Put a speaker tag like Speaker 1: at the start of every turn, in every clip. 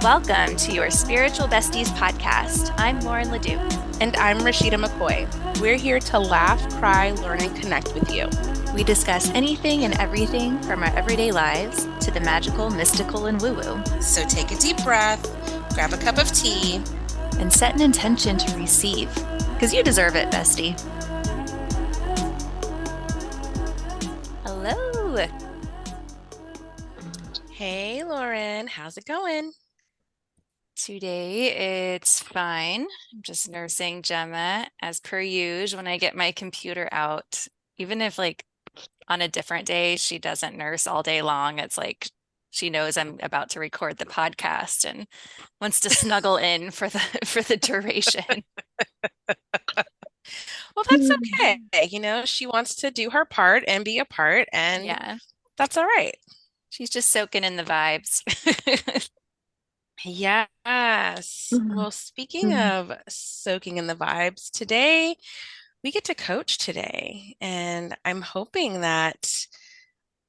Speaker 1: Welcome to Your Spiritual Besties podcast. I'm Lauren Ledoux.
Speaker 2: And I'm Rashida McCoy. We're here to laugh, cry, learn, and connect with you.
Speaker 1: We discuss anything and everything from our everyday lives to the magical, mystical, and woo-woo.
Speaker 2: So take a deep breath, grab a cup of tea,
Speaker 1: and set an intention to receive, because you deserve it, bestie. Hello.
Speaker 2: Hey, Lauren. How's it going?
Speaker 1: Today it's fine. I'm just nursing Gemma as per usual when I get my computer out. Even if on a different day she doesn't nurse all day long, it's like she knows I'm about to record the podcast and wants to snuggle in for the duration.
Speaker 2: Well, that's okay. She wants to do her part and be a part, and
Speaker 1: yeah,
Speaker 2: that's all right.
Speaker 1: She's just soaking in the vibes.
Speaker 2: Yes. Well, speaking of soaking in the vibes, today we get to coach today, and I'm hoping that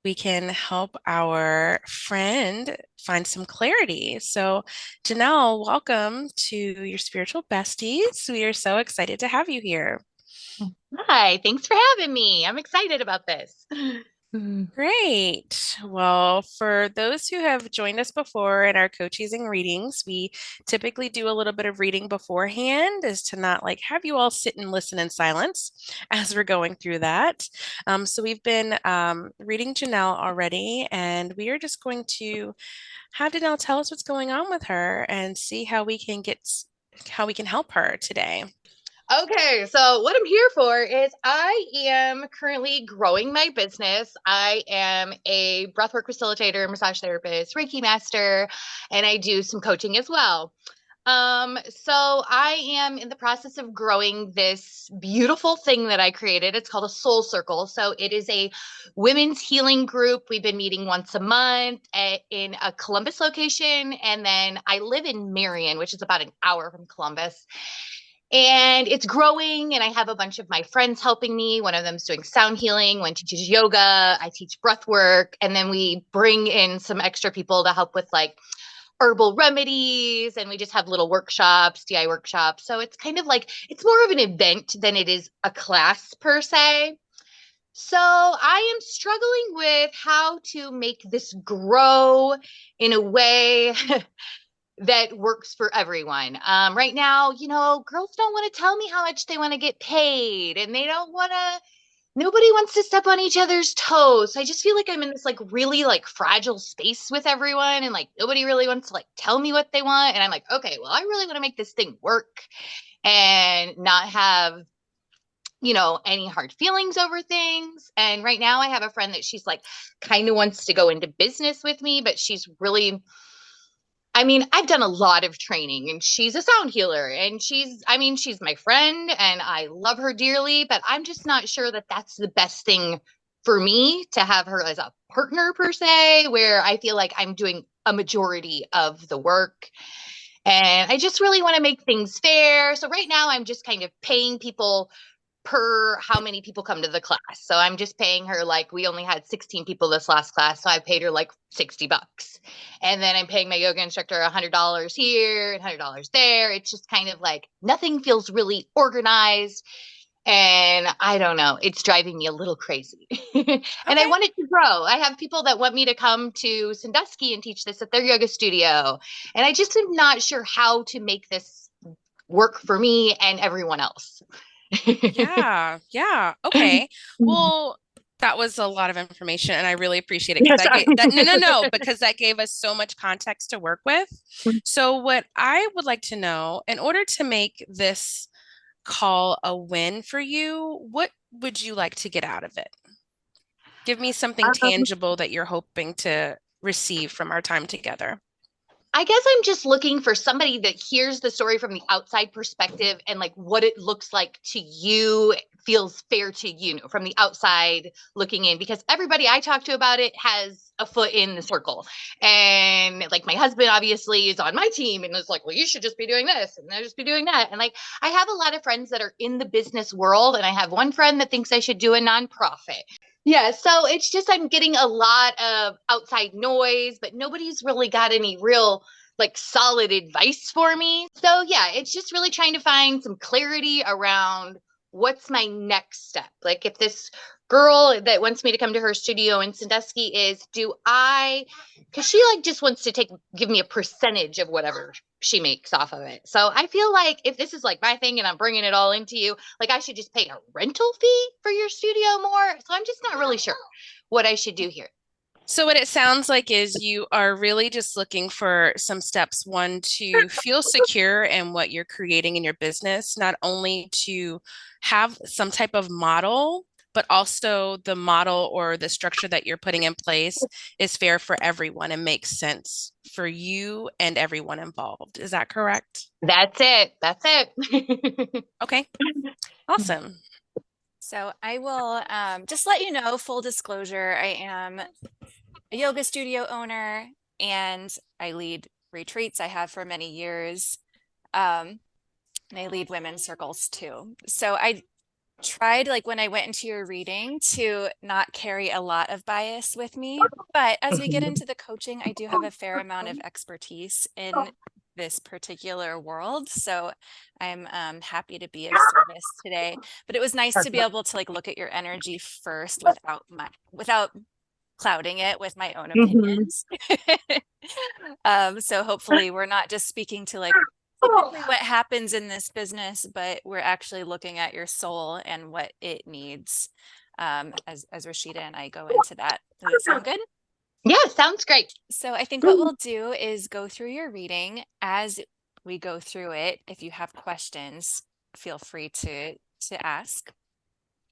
Speaker 2: we can help our friend find some clarity. So, Janelle, welcome to Your Spiritual Besties. We are so excited to have you here.
Speaker 3: Hi, thanks for having me. I'm excited about this.
Speaker 2: Great. Well, for those who have joined us before in our coaches and readings, we typically do a little bit of reading beforehand, is to not have you all sit and listen in silence as we're going through that. So we've been reading Janelle already, and we are just going to have Janelle tell us what's going on with her and see how we can help her today.
Speaker 3: Okay, so what I'm here for is I am currently growing my business. I am a breathwork facilitator, massage therapist, reiki master, and I do some coaching as well. So I am in the process of growing this beautiful thing that I created. It's called a soul circle. So it is a women's healing group. We've been meeting once a month in a Columbus location. And then I live in Marion, which is about an hour from Columbus. And it's growing, and I have a bunch of my friends helping me. One of them's doing sound healing, one teaches yoga, I teach breath work, and then we bring in some extra people to help with herbal remedies, and we just have little workshops, DIY workshops. So it's kind of it's more of an event than it is a class per se. So I am struggling with how to make this grow in a way that works for everyone. Right now, girls don't want to tell me how much they want to get paid, and nobody wants to step on each other's toes. So I just feel like I'm in this really fragile space with everyone, and nobody really wants to tell me what they want. And I'm like, okay, well, I really want to make this thing work and not have any hard feelings over things. And right now I have a friend that she's kind of wants to go into business with me, but she's really, I've done a lot of training, and she's a sound healer, and she's my friend and I love her dearly, but I'm just not sure that that's the best thing for me to have her as a partner per se, where I feel like I'm doing a majority of the work. And I just really want to make things fair. So right now I'm just kind of paying people per how many people come to the class. So I'm just paying her we only had 16 people this last class, so I paid her $60. And then I'm paying my yoga instructor $100 here and $100 there. It's just kind of nothing feels really organized. And I don't know, it's driving me a little crazy. And I want it to grow. I have people that want me to come to Sandusky and teach this at their yoga studio. And I just am not sure how to make this work for me and everyone else.
Speaker 2: Yeah. Okay. Well, that was a lot of information, and I really appreciate it because that gave us so much context to work with. So what I would like to know, in order to make this call a win for you, what would you like to get out of it? Give me something tangible that you're hoping to receive from our time together.
Speaker 3: I guess I'm just looking for somebody that hears the story from the outside perspective and what it looks like to you, feels fair to you from the outside looking in, because everybody I talk to about it has a foot in the circle. And my husband obviously is on my team and is well, you should just be doing this and I'll just be doing that. And I have a lot of friends that are in the business world, and I have one friend that thinks I should do a nonprofit. Yeah, so it's just I'm getting a lot of outside noise, but nobody's really got any real like solid advice for me. So yeah, it's just really trying to find some clarity around what's my next step. Like if this girl that wants me to come to her studio in Sandusky because she like just wants to give me a percentage of whatever she makes off of it. So I feel like if this is like my thing and I'm bringing it all into you, like I should just pay a rental fee for your studio more. So I'm just not really sure what I should do here.
Speaker 2: So what it sounds like is you are really just looking for some steps. One, to feel secure in what you're creating in your business, not only to have some type of model, but also the model or the structure that you're putting in place is fair for everyone and makes sense for you and everyone involved. Is that correct?
Speaker 3: That's it.
Speaker 2: Okay, awesome.
Speaker 1: So I will just let you know, full disclosure, I am a yoga studio owner and I lead retreats. I have for many years. And I lead women's circles too. So I tried, like when I went into your reading, to not carry a lot of bias with me. But as we get into the coaching, I do have a fair amount of expertise in this particular world. So I'm happy to be of service today. But it was nice to be able to like look at your energy first without clouding it with my own opinions. So hopefully we're not just speaking to like typically what happens in this business, but we're actually looking at your soul and what it needs. As Rashida and I go into that. Does it sound good?
Speaker 3: Yeah, sounds great.
Speaker 1: So I think what we'll do is go through your reading. As we go through it, if you have questions, feel free to ask.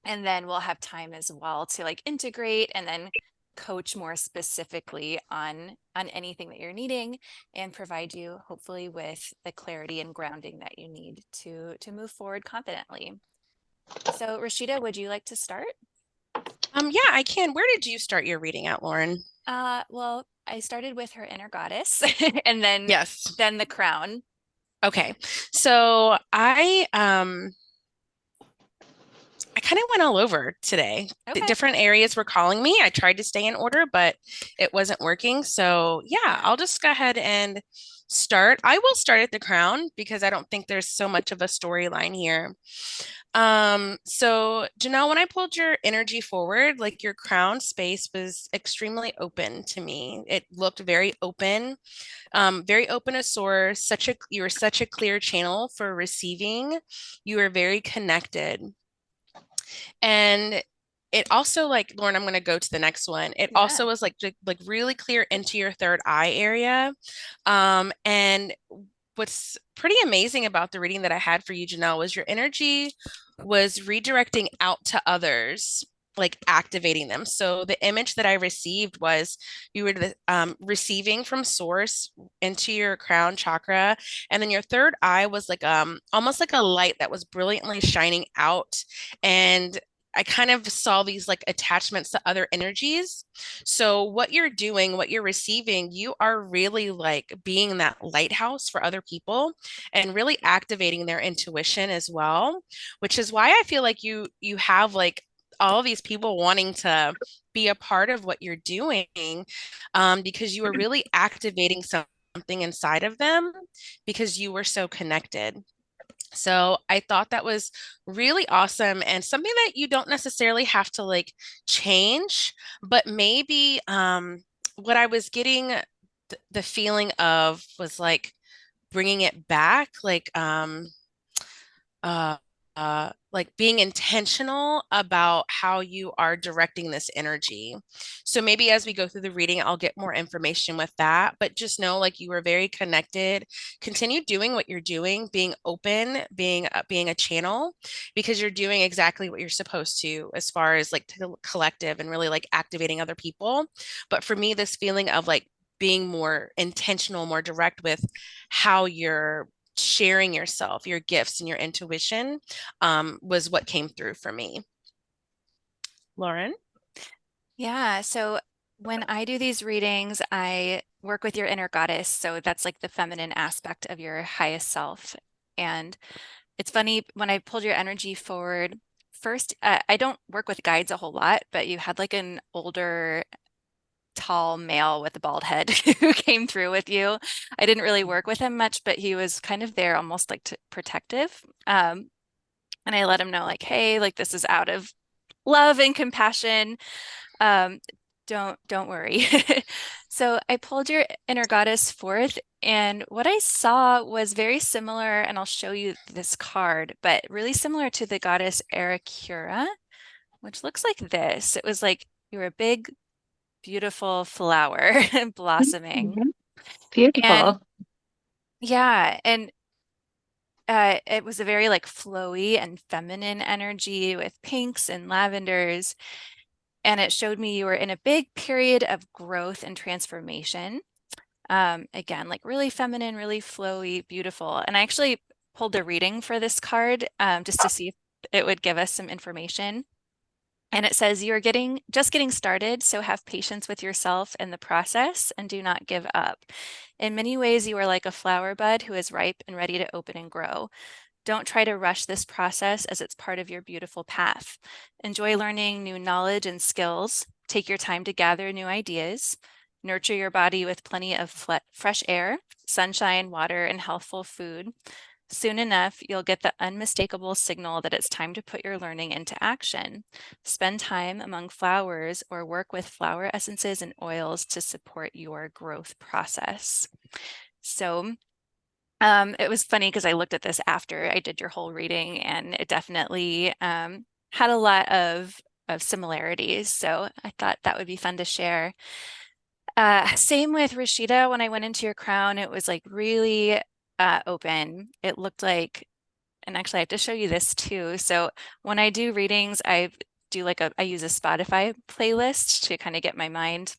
Speaker 1: And then we'll have time as well to like integrate and then coach more specifically on anything that you're needing and provide you hopefully with the clarity and grounding that you need to move forward confidently. So Rashida, would you like to start?
Speaker 2: Yeah, I can. Where did you start your reading at, Lauren?
Speaker 1: Well, I started with her inner goddess and then
Speaker 2: Yes.
Speaker 1: then the crown.
Speaker 2: Okay. So I kind of went all over today.
Speaker 1: Okay.
Speaker 2: Different areas were calling me. I tried to stay in order, but it wasn't working. So yeah, I'll just go ahead and start. I will start at the crown because I don't think there's so much of a storyline here. So Janelle, when I pulled your energy forward, like your crown space was extremely open to me. It looked very open as source. You were such a clear channel for receiving. You were very connected. And it also, like, Lauren, I'm going to go to the next one. It also was like really clear into your third eye area. And what's pretty amazing about the reading that I had for you, Janelle, was your energy was redirecting out to others, like activating them. So the image that I received was you were receiving from source into your crown chakra, and then your third eye was like almost like a light that was brilliantly shining out. And I kind of saw these like attachments to other energies. So what you're doing, what you're receiving, you are really like being that lighthouse for other people and really activating their intuition as well, which is why I feel like you have like all of these people wanting to be a part of what you're doing, because you are really activating something inside of them because you were so connected. So I thought that was really awesome and something that you don't necessarily have to like change, but maybe what I was getting the feeling of was like bringing it back, like being intentional about how you are directing this energy. So maybe as we go through the reading, I'll get more information with that, but just know like you are very connected. Continue doing what you're doing, being open, being a channel, because you're doing exactly what you're supposed to as far as like collective and really like activating other people. But for me, this feeling of like being more intentional, more direct with how you're sharing yourself, your gifts, and your intuition was what came through for me. Lauren?
Speaker 1: Yeah. So when I do these readings, I work with your inner goddess. So that's like the feminine aspect of your highest self. And it's funny, when I pulled your energy forward, first, I don't work with guides a whole lot, but you had like an older tall male with a bald head who came through with you. I didn't really work with him much, but he was kind of there almost like protective. And I let him know like, hey, like this is out of love and compassion. Um, don't worry. So I pulled your inner goddess forth, and what I saw was very similar, and I'll show you this card, but really similar to the goddess Aracura, which looks like this. It was like you were a big, beautiful flower blossoming.
Speaker 3: Beautiful.
Speaker 1: And yeah, and it was a very like flowy and feminine energy with pinks and lavenders. And it showed me you were in a big period of growth and transformation. Again, like really feminine, really flowy, beautiful. And I actually pulled a reading for this card just to see if it would give us some information. And it says you're just getting started, so have patience with yourself in the process and do not give up. In many ways, you are like a flower bud who is ripe and ready to open and grow. Don't try to rush this process as it's part of your beautiful path. Enjoy learning new knowledge and skills. Take your time to gather new ideas. Nurture your body with plenty of fresh air, sunshine, water, and healthful food. Soon enough, you'll get the unmistakable signal that it's time to put your learning into action. Spend time among flowers or work with flower essences and oils to support your growth process. So it was funny because I looked at this after I did your whole reading, and it definitely had a lot of similarities. So I thought that would be fun to share. Same with Rashida. When I went into your crown, it was like really open. It looked like, and actually I have to show you this too. So when I do readings, I use a Spotify playlist to kind of get my mind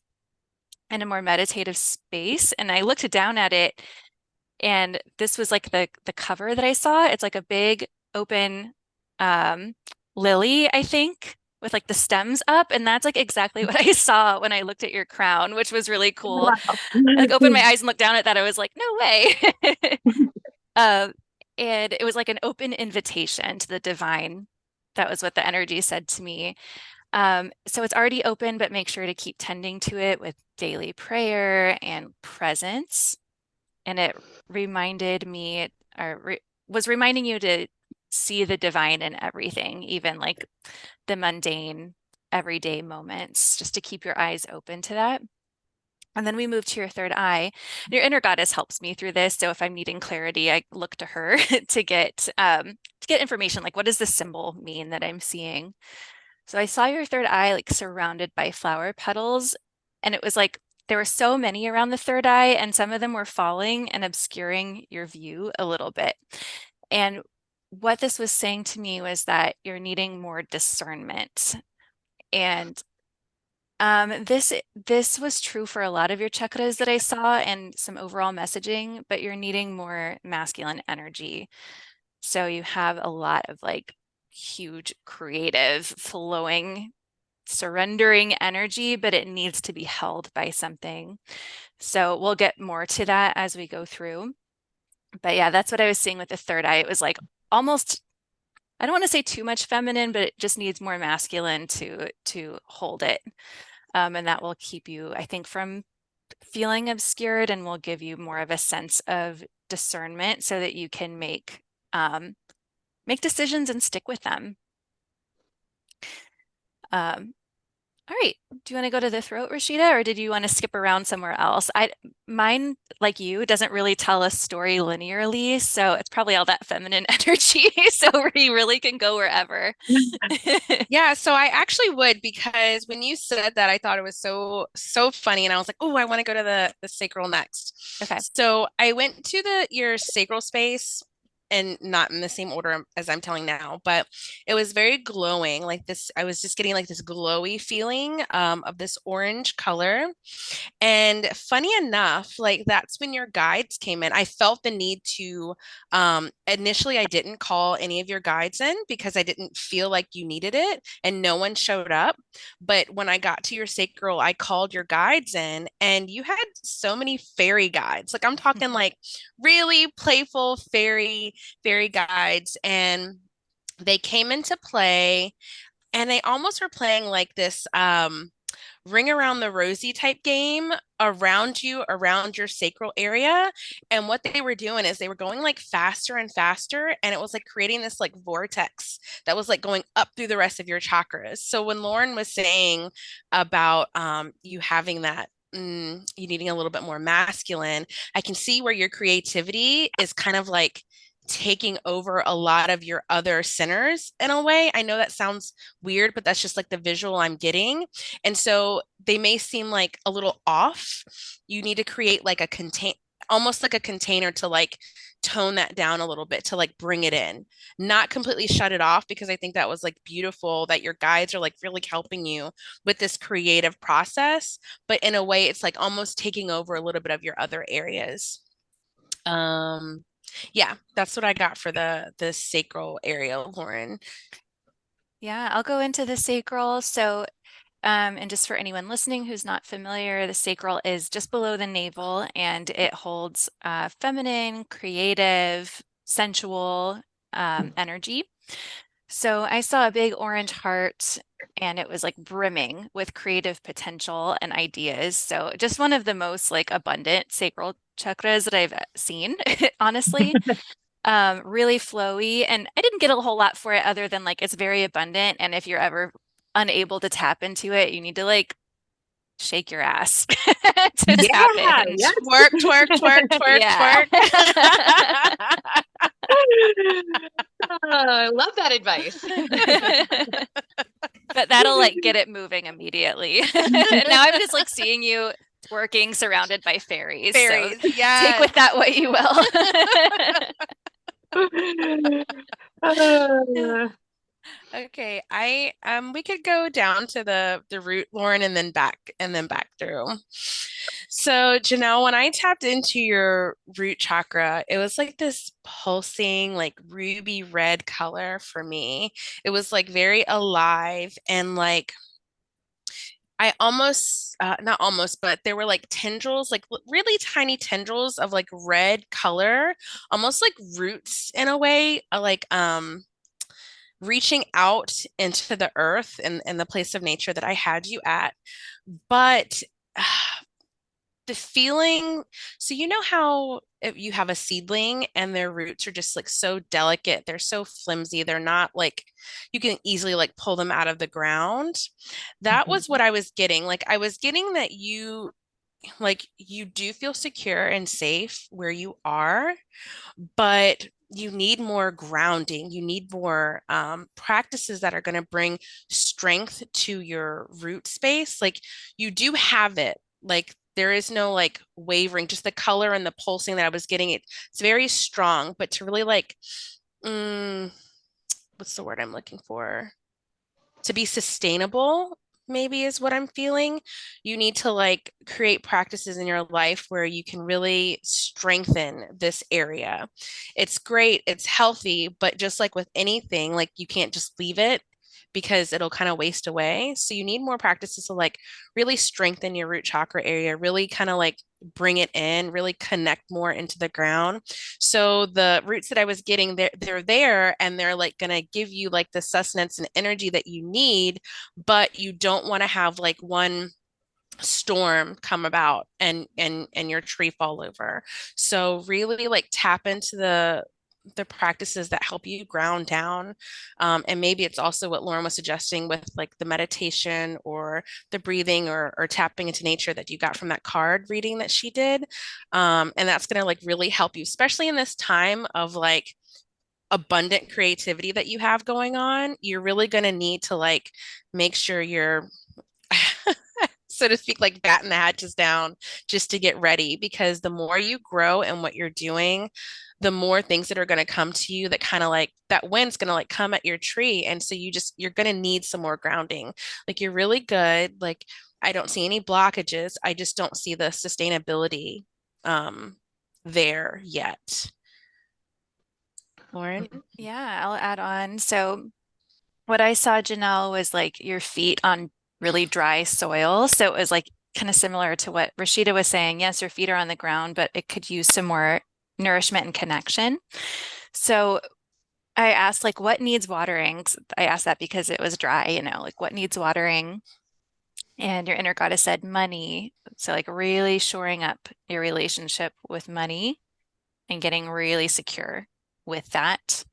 Speaker 1: in a more meditative space. And I looked down at it, and this was like the cover that I saw. It's like a big open lily, I think, with like the stems up. And that's like exactly what I saw when I looked at your crown, which was really cool.
Speaker 3: Wow.
Speaker 1: I like opened my eyes and looked down at that. I was like, no way. And it was like an open invitation to the divine. That was what the energy said to me. So it's already open, but make sure to keep tending to it with daily prayer and presence. And it reminded me, was reminding you to see the divine in everything, even like the mundane, everyday moments, just to keep your eyes open to that. And then we move to your third eye. Your inner goddess helps me through this. So if I'm needing clarity, I look to her to get information, like what does this symbol mean that I'm seeing? So I saw your third eye like surrounded by flower petals, and it was like there were so many around the third eye, and some of them were falling and obscuring your view a little bit. And what this was saying to me was that you're needing more discernment. And this was true for a lot of your chakras that I saw and some overall messaging, but you're needing more masculine energy. So you have a lot of like huge, creative, flowing, surrendering energy, but it needs to be held by something. So we'll get more to that as we go through. But yeah, that's what I was seeing with the third eye. It was like almost, I don't want to say too much feminine, but it just needs more masculine to hold it. And that will keep you, I think, from feeling obscured, and will give you more of a sense of discernment so that you can make decisions and stick with them. All right. Do you want to go to the throat, Rashida, or did you want to skip around somewhere else? Mine, like you, doesn't really tell a story linearly, so it's probably all that feminine energy. So we really can go wherever.
Speaker 2: Yeah, so I actually would, because when you said that, I thought it was so funny, and I was like, oh, I want to go to the sacral next.
Speaker 1: Okay.
Speaker 2: So I went to your sacral space, and not in the same order as I'm telling now, but it was very glowing, like this. I was just getting like this glowy feeling of this orange color. And funny enough, like that's when your guides came in. I felt the need to, initially, I didn't call any of your guides in because I didn't feel like you needed it, and no one showed up. But when I got to your sacral, I called your guides in, and you had so many fairy guides. Like I'm talking like really playful fairy guides. And they came into play, and they almost were playing like this, ring around the rosy type game around you, around your sacral area. And what they were doing is they were going like faster and faster. And it was like creating this like vortex that was like going up through the rest of your chakras. So when Lauren was saying about you having that, you needing a little bit more masculine, I can see where your creativity is kind of like taking over a lot of your other centers in a way. I know that sounds weird, but that's just like the visual I'm getting. And so they may seem like a little off. You need to create like a almost like a container to like tone that down a little bit, to like bring it in, not completely shut it off, because I think that was like beautiful that your guides are like really helping you with this creative process, but in a way it's like almost taking over a little bit of your other areas. Yeah, that's what I got for the sacral area, Lauren.
Speaker 1: Yeah, I'll go into the sacral. So, and just for anyone listening who's not familiar, the sacral is just below the navel, and it holds feminine, creative, sensual energy. So I saw a big orange heart, and it was like brimming with creative potential and ideas. So just one of the most like abundant sacral chakras that I've seen, honestly. Really flowy. And I didn't get a whole lot for it other than like it's very abundant. And if you're ever unable to tap into it, you need to like shake your ass to tap in.
Speaker 3: Yes.
Speaker 2: Twerk, twerk, twerk, twerk,
Speaker 1: Yeah.
Speaker 2: twerk.
Speaker 3: I love that advice.
Speaker 1: But that'll like get it moving immediately. And now I'm just like seeing you twerking surrounded by fairies.
Speaker 2: Fairies,
Speaker 1: So
Speaker 2: yes.
Speaker 1: take with that what you will.
Speaker 2: Okay, we could go down to the root, Lauren, and then back through. So Janelle, when I tapped into your root chakra, it was like this pulsing, like ruby red color for me. It was like very alive, and like I almost, not almost, but there were like tendrils, like really tiny tendrils of like red color, almost like roots in a way, like reaching out into the earth and the place of nature that I had you at. But the feeling, so you know how if you have a seedling and their roots are just like so delicate, they're so flimsy, they're not like you can easily like pull them out of the ground. That was what I was getting. Like I was getting that you do feel secure and safe where you are, but you need more grounding. You need more practices that are going to bring strength to your root space. Like you do have it. Like there is no like wavering, just the color and the pulsing that I was getting. It's very strong, but to really like, what's the word I'm looking for? To be sustainable, maybe is what I'm feeling. You need to like create practices in your life where you can really strengthen this area. It's great, it's healthy, but just like with anything, like you can't just leave it because it'll kind of waste away. So you need more practices to like really strengthen your root chakra area, really kind of like bring it in, really connect more into the ground. So the roots that I was getting, they're there and they're like going to give you like the sustenance and energy that you need, but you don't want to have like one storm come about and your tree fall over. So really like tap into the practices that help you ground down. And maybe it's also what Lauren was suggesting with like the meditation or the breathing or tapping into nature that you got from that card reading that she did. And that's going to like really help you, especially in this time of like abundant creativity that you have going on. You're really going to need to like make sure you're so to speak, like batten the hatches down just to get ready, because the more you grow and what you're doing, the more things that are going to come to you that kind of like that wind's going to like come at your tree. And so you're going to need some more grounding. Like you're really good. Like I don't see any blockages. I just don't see the sustainability there yet. Lauren?
Speaker 1: Yeah, I'll add on. So what I saw, Janelle, was like your feet on really dry soil. So it was like kind of similar to what Rashida was saying. Yes, your feet are on the ground, but it could use some more nourishment and connection. So I asked like what needs watering? I asked that because it was dry, like what needs watering? And your inner goddess said money. So like really shoring up your relationship with money and getting really secure with that.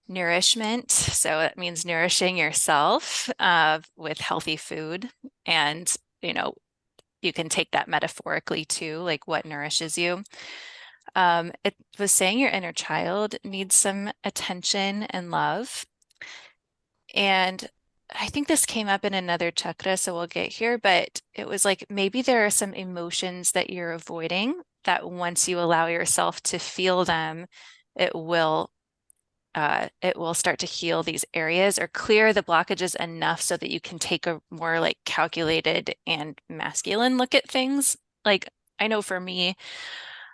Speaker 1: Nourishment. So it means nourishing yourself with healthy food. And, you can take that metaphorically too, like what nourishes you. It was saying your inner child needs some attention and love. And I think this came up in another chakra, so we'll get here, but it was like maybe there are some emotions that you're avoiding that once you allow yourself to feel them, it will start to heal these areas or clear the blockages enough so that you can take a more like calculated and masculine look at things. Like I know for me,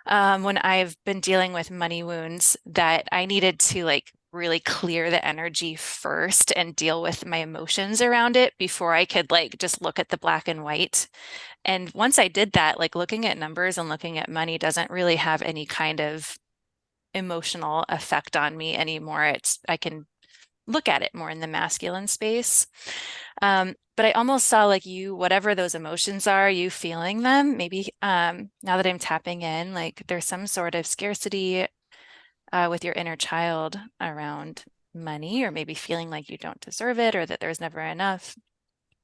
Speaker 1: when I've been dealing with money wounds, that I needed to like really clear the energy first and deal with my emotions around it before I could like just look at the black and white. And once I did that, like looking at numbers and looking at money doesn't really have any kind of emotional effect on me anymore. I can look at it more in the masculine space. But I almost saw like you, whatever those emotions are, you feeling them. Maybe now that I'm tapping in, like there's some sort of scarcity with your inner child around money, or maybe feeling like you don't deserve it or that there's never enough.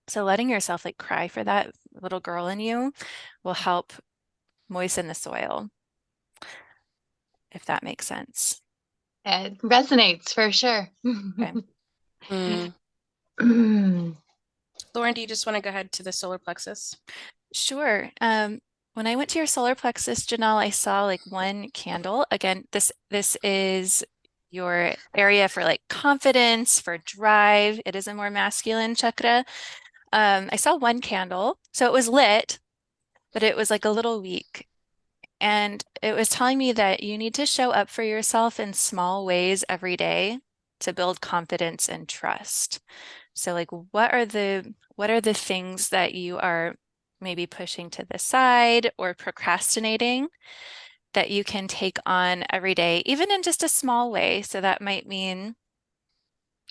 Speaker 1: So letting yourself like cry for that little girl in you will help moisten the soil, if that makes sense.
Speaker 3: It resonates for sure.
Speaker 1: Okay.
Speaker 2: Lauren, do you just want to go ahead to the solar plexus?
Speaker 1: Sure. When I went to your solar plexus, Janelle, I saw like one candle. Again, this is your area for like confidence, for drive. It is a more masculine chakra. I saw one candle, so it was lit, but it was like a little weak. And it was telling me that you need to show up for yourself in small ways every day to build confidence and trust. So like what are the things that you are maybe pushing to the side or procrastinating that you can take on every day, even in just a small way? So that might mean,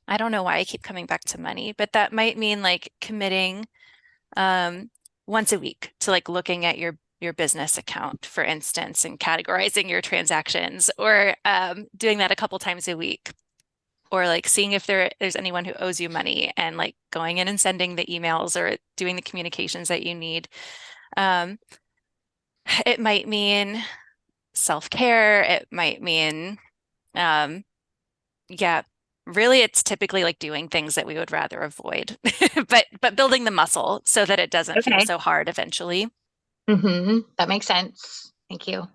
Speaker 1: I don't know why I keep coming back to money, but that might mean like committing once a week to like looking at your business account, for instance, and categorizing your transactions, or doing that a couple times a week, or like seeing if there's anyone who owes you money and like going in and sending the emails or doing the communications that you need. It might mean self-care. It might mean, yeah, really, it's typically like doing things that we would rather avoid, but building the muscle so that it doesn't feel so hard eventually.
Speaker 3: That makes sense. Thank you.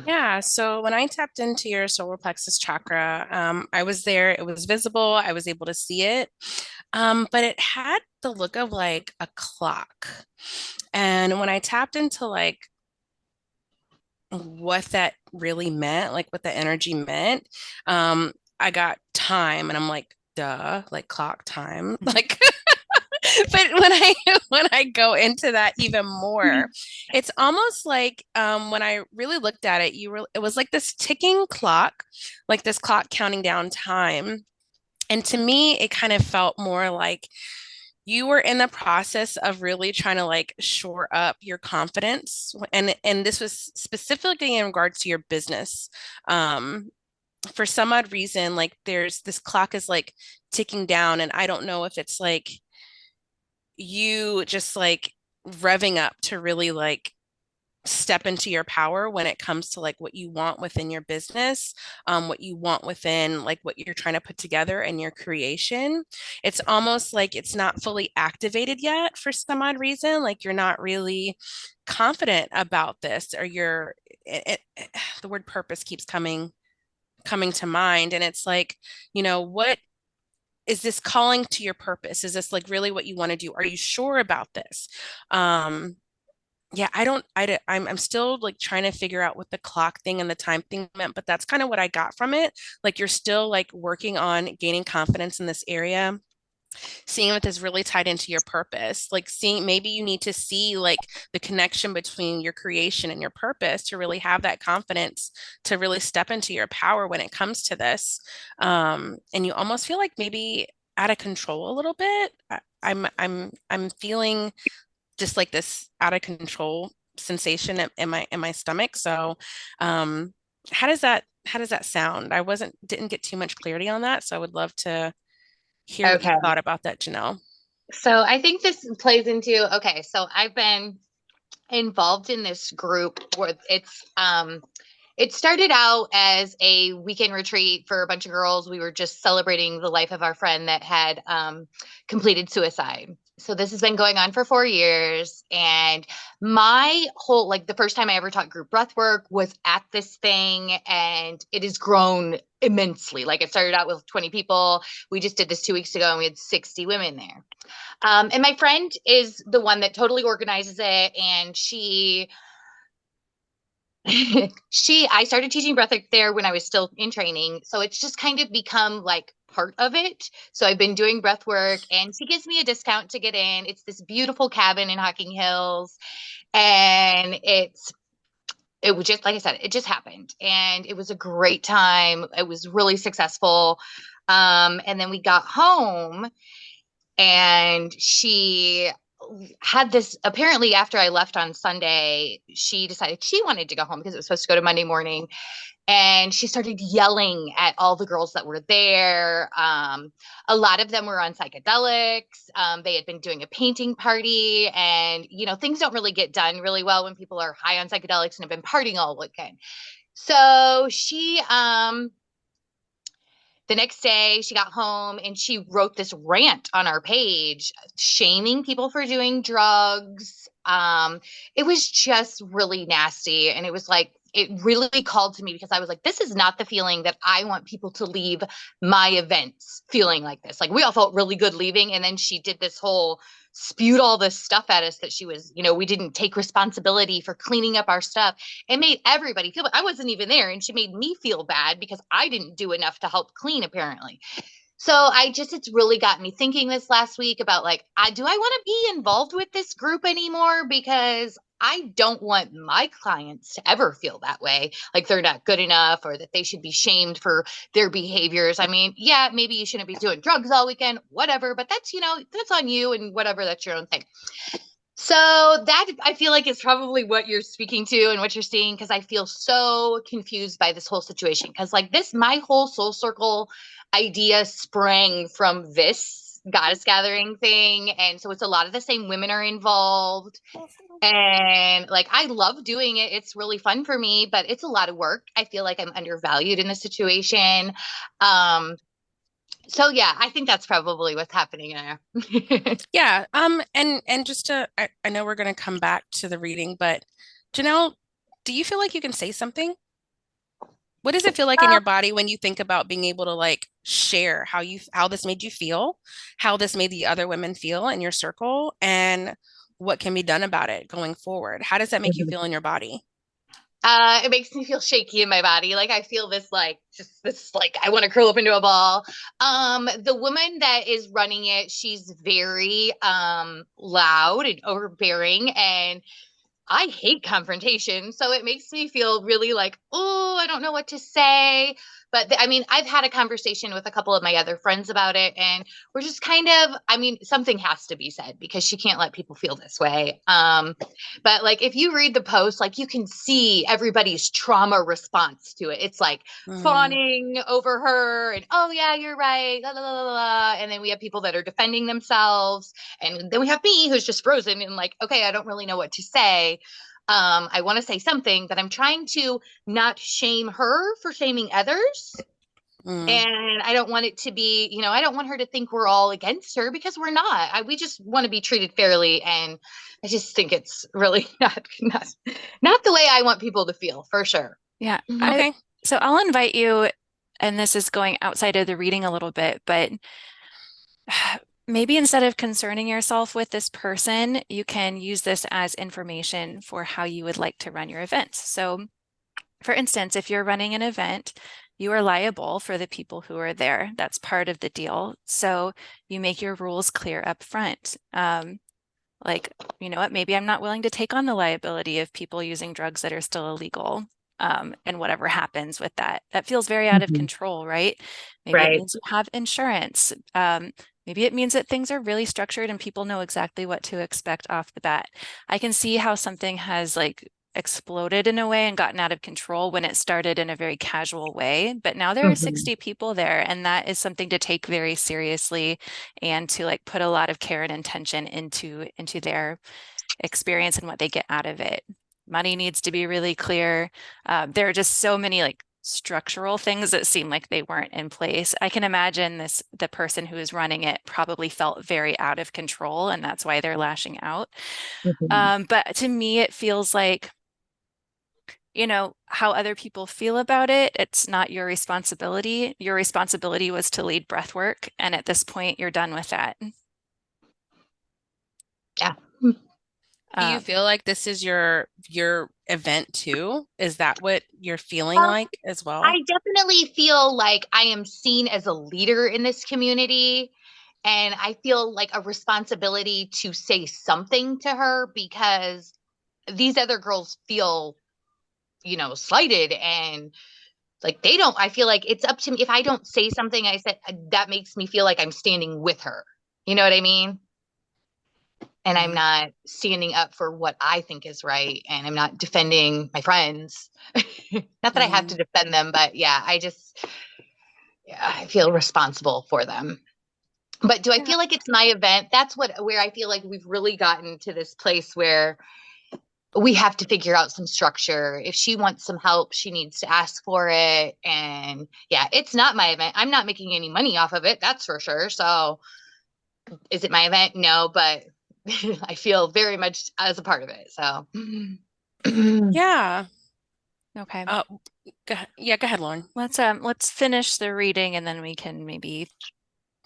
Speaker 2: Yeah, so when I tapped into your solar plexus chakra, I was there, it was visible, I was able to see it, but it had the look of like a clock. And when I tapped into like what that really meant, like what the energy meant, I got time and I'm like, duh, like clock time. Like but when I go into that even more, it's almost like when I really looked at it, it was like this ticking clock, like this clock counting down time. And to me, it kind of felt more like you were in the process of really trying to like shore up your confidence. And this was specifically in regards to your business. For some odd reason, like there's this clock is like ticking down, and I don't know if it's like you just like revving up to really like step into your power when it comes to like what you want within your business, what you want within like what you're trying to put together and your creation. It's almost like it's not fully activated yet for some odd reason. Like you're not really confident about this, or the word purpose keeps coming to mind. And it's like, what is this calling to your purpose? Is this like really what you want to do? Are you sure about this? Yeah, I'm still like trying to figure out what the clock thing and the time thing meant, but that's kind of what I got from it. Like you're still like working on gaining confidence in this area, seeing if this really tied into your purpose, like seeing maybe you need to see like the connection between your creation and your purpose to really have that confidence to really step into your power when it comes to this. And you almost feel like maybe out of control a little bit. I'm feeling just like this out of control sensation in my stomach. So, how does that sound? Didn't get too much clarity on that, so I would love to hear what you
Speaker 3: Okay.
Speaker 2: thought about that, Janelle.
Speaker 3: So I think this plays into, okay, so I've been involved in this group where it started out as a weekend retreat for a bunch of girls. We were just celebrating the life of our friend that had completed suicide. So this has been going on for 4 years. And my whole, like the first time I ever taught group breath work was at this thing, and it has grown immensely. Like it started out with 20 people. We just did this 2 weeks ago and we had 60 women there. And my friend is the one that totally organizes it. And I started teaching breathwork there when I was still in training. So it's just kind of become like part of it. So I've been doing breathwork, and she gives me a discount to get in. It's this beautiful cabin in Hocking Hills. And it was just, like I said, it just happened. And it was a great time. It was really successful. And then we got home, and she had this, apparently after I left on Sunday, she decided she wanted to go home because it was supposed to go to Monday morning. And she started yelling at all the girls that were there. A lot of them were on psychedelics. They had been doing a painting party, and, things don't really get done really well when people are high on psychedelics and have been partying all weekend. So the next day she got home and she wrote this rant on our page shaming people for doing drugs. It was just really nasty. And it was like, it really called to me because I was like, this is not the feeling that I want people to leave my events feeling like this. Like we all felt really good leaving. And then she did this whole spewed all this stuff at us that she was, we didn't take responsibility for cleaning up our stuff. It made everybody feel, I wasn't even there. And she made me feel bad because I didn't do enough to help clean, apparently. So it's really got me thinking this last week about like, do I want to be involved with this group anymore? Because I don't want my clients to ever feel that way, like they're not good enough or that they should be shamed for their behaviors. I mean, yeah, maybe you shouldn't be doing drugs all weekend, whatever, but that's, that's on you and whatever, that's your own thing. So that I feel like is probably what you're speaking to and what you're seeing, because I feel so confused by this whole situation. Because like my whole soul circle idea sprang from this goddess gathering thing. And so it's a lot of the same women are involved. And like, I love doing it. It's really fun for me, but it's a lot of work. I feel like I'm undervalued in the situation. So yeah, I think that's probably what's happening there.
Speaker 2: Yeah. And just I know we're going to come back to the reading, but Janelle, do you feel like you can say something? What does it feel like in your body when you think about being able to like share how this made you feel, how this made the other women feel in your circle, and what can be done about it going forward? How does that make you feel in your body?
Speaker 3: It makes me feel shaky in my body. Like I feel this, like, just this, like, I want to curl up into a ball. The woman that is running it, she's very, loud and overbearing, and I hate confrontation. So it makes me feel really like, oh, I don't know what to say. But I mean, I've had a conversation with a couple of my other friends about it, and we're just kind of, I mean, something has to be said because she can't let people feel this way. But like, if you read the post, like you can see everybody's trauma response to it. It's like fawning over her and, oh yeah, you're right. La, la, la, la, la. And then we have people that are defending themselves. And then we have me who's just frozen and like, okay, I don't really know what to say. I want to say something, but I'm trying to not shame her for shaming others. And I don't want it to be, I don't want her to think we're all against her, because we're not. We just want to be treated fairly. And I just think it's really not the way I want people to feel, for sure.
Speaker 1: Yeah.
Speaker 2: Okay.
Speaker 1: So I'll invite you, and this is going outside of the reading a little bit, but maybe instead of concerning yourself with this person, you can use this as information for how you would like to run your events. So for instance, if you're running an event, you are liable for the people who are there. That's part of the deal. So you make your rules clear up front. Like, you know what, maybe I'm not willing to take on the liability of people using drugs that are still illegal. and whatever happens with that. That feels very out of control, right? Maybe it means you have insurance. Maybe it means that things are really structured and people know exactly what to expect off the bat. I can see how something has like exploded in a way and gotten out of control when it started in a very casual way. But now there are 60 people there, and that is something to take very seriously and to like put a lot of care and intention into their experience and what they get out of it. Money needs to be really clear. There are just so many like structural things that seem like they weren't in place. I can imagine the person who is running it probably felt very out of control, and that's why they're lashing out. But to me, it feels like, you know, how other people feel about it, it's not your responsibility. Your responsibility was to lead breath work, and at this point, you're done with that.
Speaker 3: Yeah.
Speaker 2: Do you feel like this is your event too? Is that what you're feeling like as well?
Speaker 3: I definitely feel like I am seen as a leader in this community, and I feel like a responsibility to say something to her because these other girls feel, you know, slighted, and like I feel like it's up to me. If I don't say something, I said that makes me feel like I'm standing with her. You know what I mean? And I'm not standing up for what I think is right, and I'm not defending my friends. Not that I have to defend them, but yeah, I feel responsible for them. But do I feel like it's my event? That's where I feel like we've really gotten to this place where we have to figure out some structure. If she wants some help, she needs to ask for it. And yeah, it's not my event. I'm not making any money off of it. That's for sure. So is it my event? No, but I feel very much as a part of it. So
Speaker 2: yeah.
Speaker 1: Okay.
Speaker 2: Go ahead, Lauren.
Speaker 1: Let's finish the reading and then we can maybe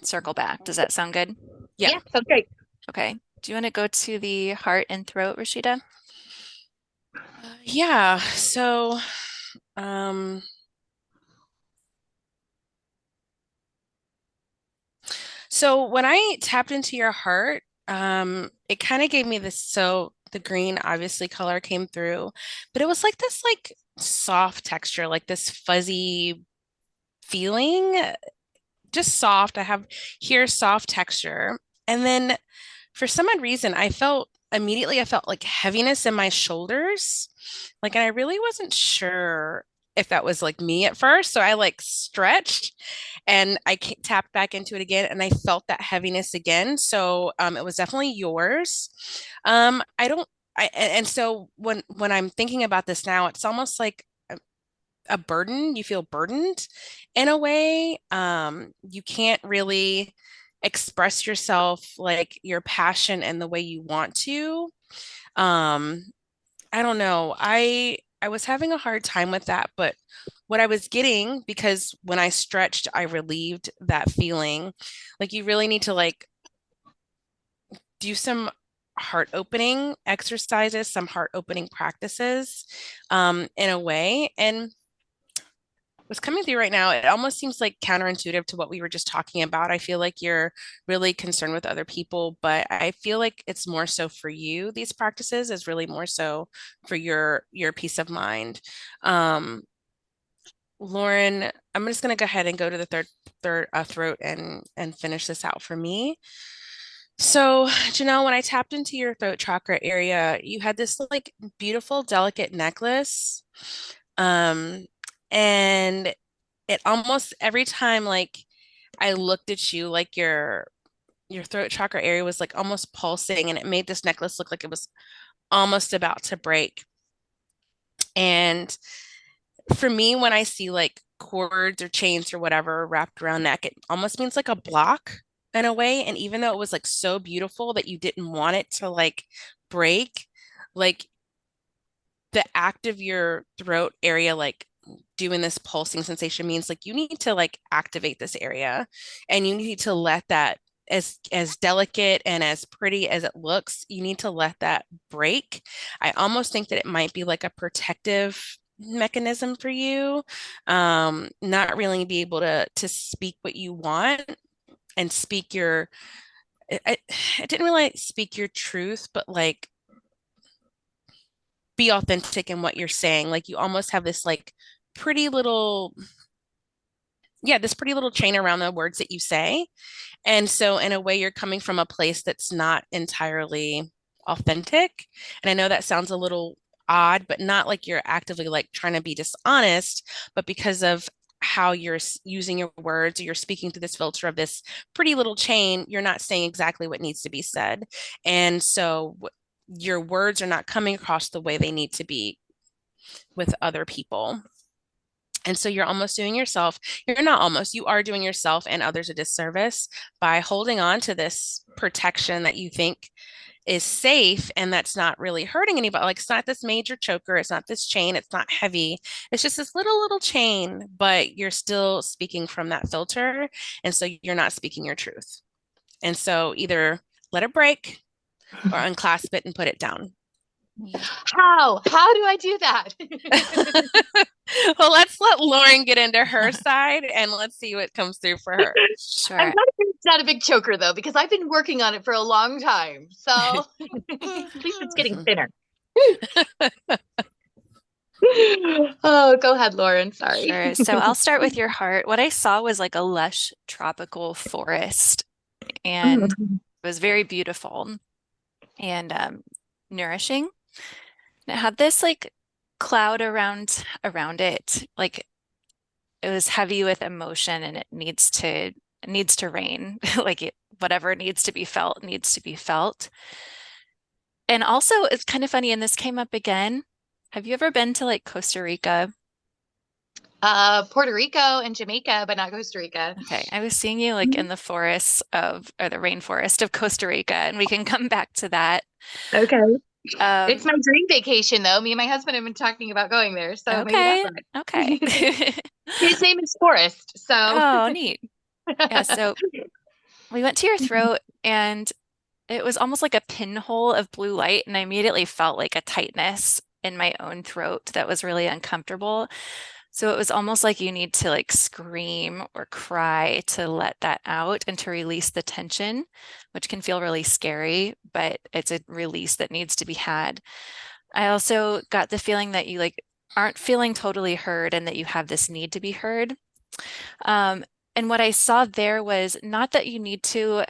Speaker 1: circle back. Does that sound good?
Speaker 3: Yeah, sounds great.
Speaker 1: Okay. Do you want to go to the heart and throat, Rashida?
Speaker 2: Yeah. So when I tapped into your heart, it kind of gave me this. So the green, obviously, color came through, but it was like this, like soft texture, like this fuzzy feeling, just soft. I have here soft texture, and then for some odd reason, I felt like heaviness in my shoulders, like, and I really wasn't sure if that was like me at first. So I like stretched and I tapped back into it again and I felt that heaviness again. So it was definitely yours. I don't, and so when I'm thinking about this now, it's almost like a burden. You feel burdened in a way. You can't really express yourself like your passion and the way you want to. I don't know. I was having a hard time with that, but what I was getting, because when I stretched, I relieved that feeling. Like you really need to like do some heart opening exercises, some heart opening practices, in a way. And what's coming through right now, it almost seems like counterintuitive to what we were just talking about. I feel like you're really concerned with other people, but I feel like it's more so for you. These practices is really more so for your peace of mind. Lauren, I'm just going to go ahead and go to the third throat and finish this out for me. So, Janelle, when I tapped into your throat chakra area, you had this like beautiful, delicate necklace. Um, and it almost every time like I looked at you, like your throat chakra area was like almost pulsing, and it made this necklace look like it was almost about to break. And for me, when I see like cords or chains or whatever wrapped around neck, it almost means like a block in a way. And even though it was like so beautiful that you didn't want it to like break, like the act of your throat area, like doing this pulsing sensation means like you need to like activate this area and you need to let that as delicate and as pretty as it looks, you need to let that break. I almost think that it might be like a protective mechanism for you, not really be able to speak what you want and speak your I didn't really speak your truth, but like be authentic in what you're saying. Like you almost have this like pretty little, yeah, this pretty little chain around the words that you say. And so in a way, you're coming from a place that's not entirely authentic. And I know that sounds a little odd, but not like you're actively like trying to be dishonest, but because of how you're using your words, or you're speaking through this filter of this pretty little chain, you're not saying exactly what needs to be said. And so your words are not coming across the way they need to be with other people. And so you're almost doing yourself, you're not almost, you are doing yourself and others a disservice by holding on to this protection that you think is safe and that's not really hurting anybody. Like it's not this major choker, it's not this chain, it's not heavy. It's just this little chain, but you're still speaking from that filter. And so you're not speaking your truth. And so either let it break or unclasp it and put it down.
Speaker 3: How do I do that?
Speaker 2: Well, let's let Lauren get into her side and let's see what comes through for her.
Speaker 1: Sure.
Speaker 3: I'm glad it's not a big choker though, because I've been working on it for a long time. So at least it's getting thinner. Oh, go ahead, Lauren. Sorry.
Speaker 1: Sure. So I'll start with your heart. What I saw was like a lush tropical forest, and it was very beautiful and nourishing. And it had this like cloud around it, like it was heavy with emotion, and it needs to rain. Like whatever needs to be felt needs to be felt. And also, it's kind of funny, and this came up again. Have you ever been to like Costa Rica?
Speaker 3: Puerto Rico and Jamaica, but not Costa Rica.
Speaker 1: Okay, I was seeing you like in the forests or the rainforest of Costa Rica, and we can come back to that.
Speaker 3: Okay. It's my dream vacation, though. Me and my husband have been talking about going there, so maybe that's right.
Speaker 1: Okay.
Speaker 3: His name is Forrest, so.
Speaker 1: Oh, neat. Yeah, so we went to your throat, and it was almost like a pinhole of blue light, and I immediately felt like a tightness in my own throat that was really uncomfortable. So it was almost like you need to like scream or cry to let that out and to release the tension, which can feel really scary, but it's a release that needs to be had. I also got the feeling that you like aren't feeling totally heard and that you have this need to be heard. And what I saw there was not that you need to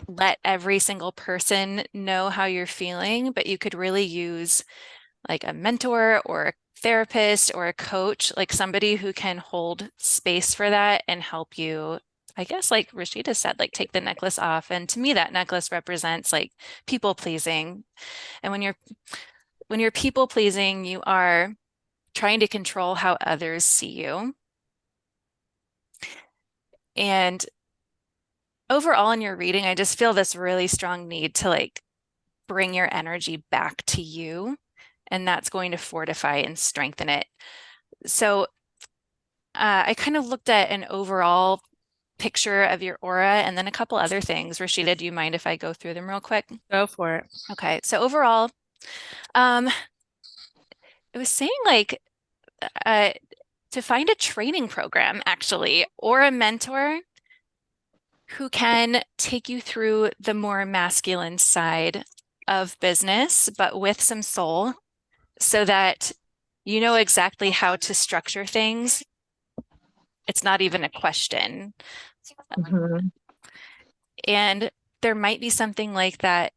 Speaker 1: let every single person know how you're feeling, but you could really use like a mentor or a therapist or a coach, like somebody who can hold space for that and help you, I guess, like Rashida said, like take the necklace off. And to me, that necklace represents like people pleasing. And when you're people pleasing, you are trying to control how others see you. And overall in your reading, I just feel this really strong need to like bring your energy back to you, and that's going to fortify and strengthen it. So I kind of looked at an overall picture of your aura and then a couple other things. Rashida, do you mind if I go through them real quick?
Speaker 2: Go for it.
Speaker 1: Okay, so overall, it was saying like to find a training program actually, or a mentor who can take you through the more masculine side of business, but with some soul, so that you know exactly how to structure things. It's not even a question.
Speaker 3: Mhm.
Speaker 1: And there might be something like that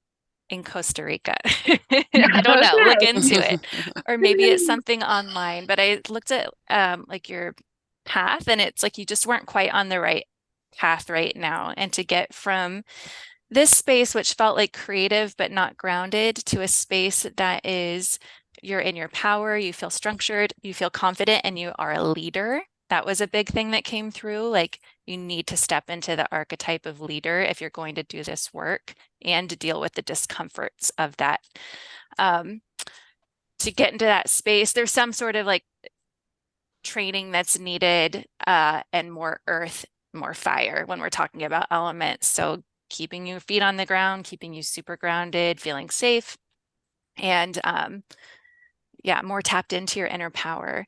Speaker 1: in Costa Rica. I don't know, look into it. Or maybe it's something online, but I looked at like your path, and it's like you just weren't quite on the right path right now. And to get from this space, which felt like creative but not grounded, to a space that is you're in your power, you feel structured, you feel confident, and you are a leader. That was a big thing that came through. Like you need to step into the archetype of leader if you're going to do this work and to deal with the discomforts of that. To get into that space, there's some sort of like training that's needed and more earth, more fire when we're talking about elements. So keeping your feet on the ground, keeping you super grounded, feeling safe, and yeah, more tapped into your inner power.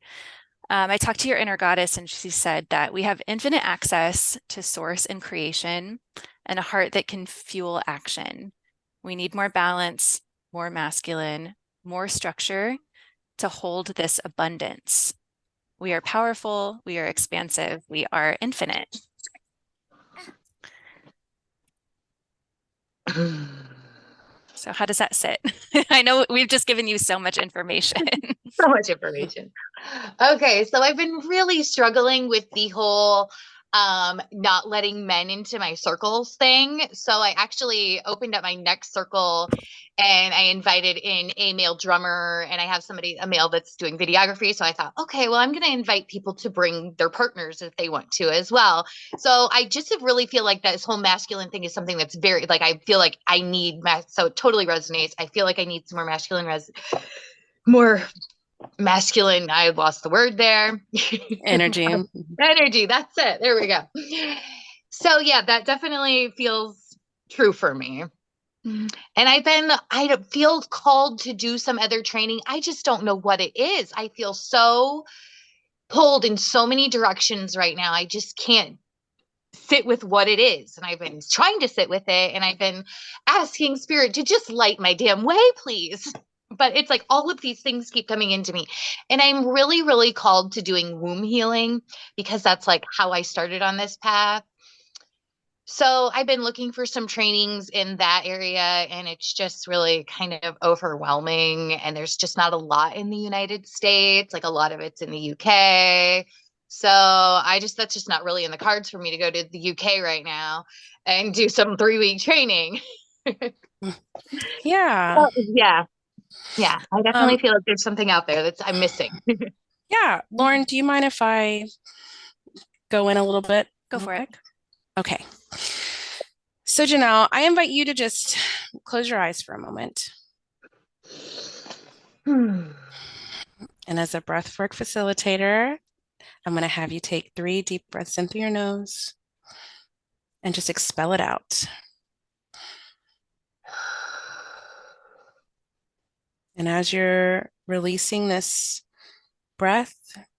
Speaker 1: I talked to your inner goddess, and she said that we have infinite access to source and creation and a heart that can fuel action. We need more balance, more masculine, more structure to hold this abundance. We are powerful, we are expansive, we are infinite. So how does that sit? I know we've just given you so much information.
Speaker 3: So much information. Okay, so I've been really struggling with the whole not letting men into my circles thing. So I actually opened up my next circle and I invited in a male drummer, and I have a male that's doing videography. So I thought, okay, well, I'm going to invite people to bring their partners if they want to as well. So I just really feel like this whole masculine thing is something that's very, like, I feel like I need, so it totally resonates. I feel like I need some more more masculine, I lost the word there.
Speaker 2: Energy.
Speaker 3: Energy, that's it. There we go. So yeah, that definitely feels true for me. And I feel called to do some other training. I just don't know what it is. I feel so pulled in so many directions right now. I just can't sit with what it is. And I've been trying to sit with it, and I've been asking spirit to just light my damn way, please. But it's like all of these things keep coming into me. And I'm really, really called to doing womb healing, because that's like how I started on this path. So I've been looking for some trainings in that area, and it's just really kind of overwhelming. And there's just not a lot in the United States. Like, a lot of it's in the UK. So that's just not really in the cards for me to go to the UK right now and do some 3-week training.
Speaker 2: Yeah.
Speaker 3: Yeah. Yeah. I definitely feel like there's something out there I'm missing.
Speaker 2: Yeah. Lauren, do you mind if I go in a little bit?
Speaker 1: Go for it.
Speaker 2: Okay. So Janelle, I invite you to just close your eyes for a moment. And as a breathwork facilitator, I'm going to have you take 3 deep breaths in through your nose and just expel it out. And as you're releasing this breath,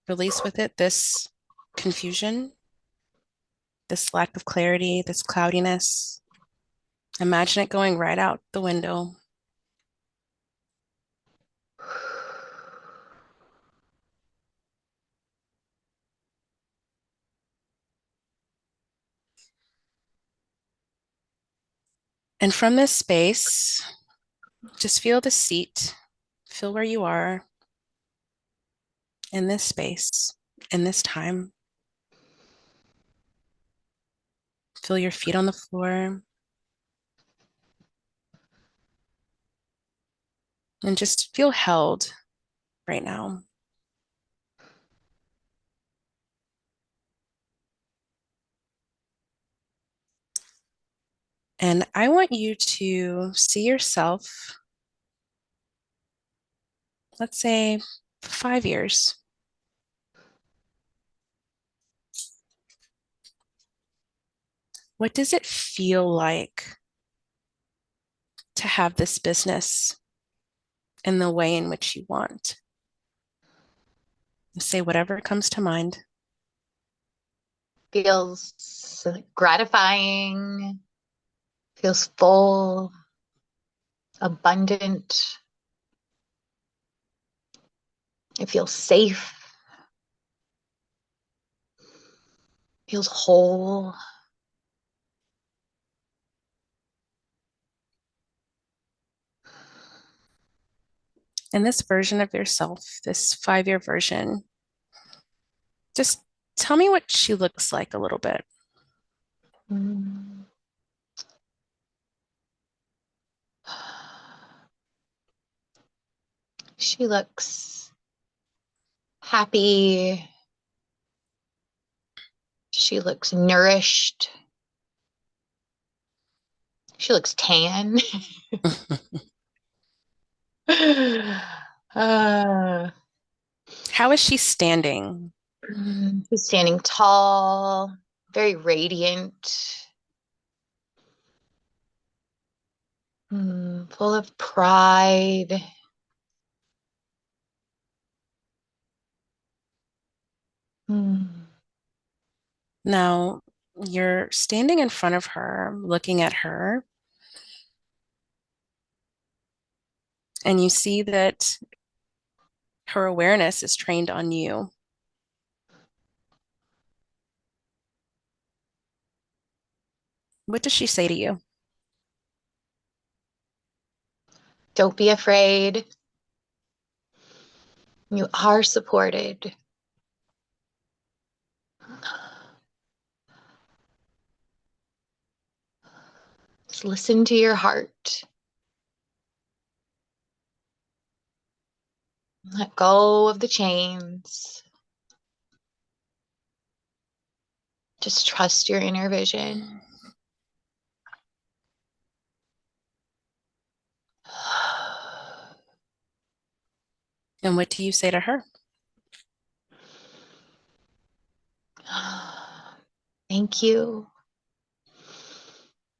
Speaker 2: release with it this confusion, this lack of clarity, this cloudiness. Imagine it going right out the window. And from this space, just feel the seat, feel where you are in this space, in this time. Feel your feet on the floor. And just feel held right now. And I want you to see yourself, let's say 5 years. What does it feel like to have this business in the way in which you want? Say whatever comes to mind.
Speaker 3: Feels gratifying, feels full, abundant. It feels safe, feels whole.
Speaker 2: And this version of yourself, this 5-year version, just tell me what she looks like a little bit.
Speaker 3: She looks happy. She looks nourished. She looks tan.
Speaker 2: How is she standing?
Speaker 3: She's standing tall, very radiant, full of pride.
Speaker 2: Now, you're standing in front of her, looking at her. And you see that her awareness is trained on you. What does she say to you?
Speaker 3: Don't be afraid. You are supported. Just listen to your heart. Let go of the chains. Just trust your inner vision.
Speaker 2: And what do you say to her?
Speaker 3: Thank you.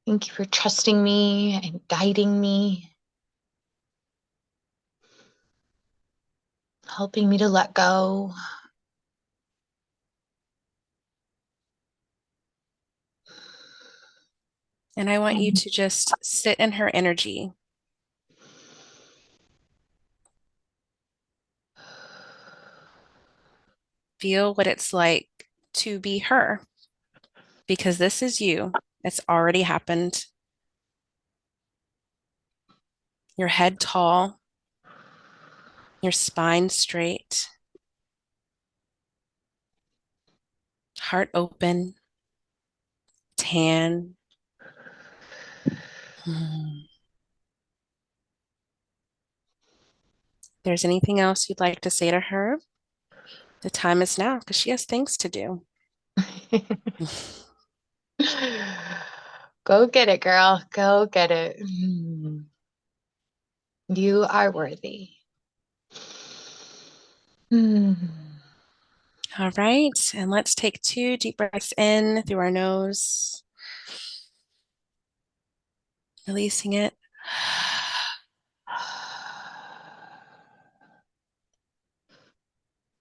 Speaker 3: Thank you for trusting me and guiding me, helping me to let go.
Speaker 2: And I want you to just sit in her energy. Feel what it's like to be her, because this is you. It's already happened. Your head tall, your spine straight, heart open, tan. If there's anything else you'd like to say to her, the time is now, because she has things to do.
Speaker 3: Go get it, girl. Go get it. You are worthy.
Speaker 2: All right, and let's take 2 deep breaths in through our nose, releasing it.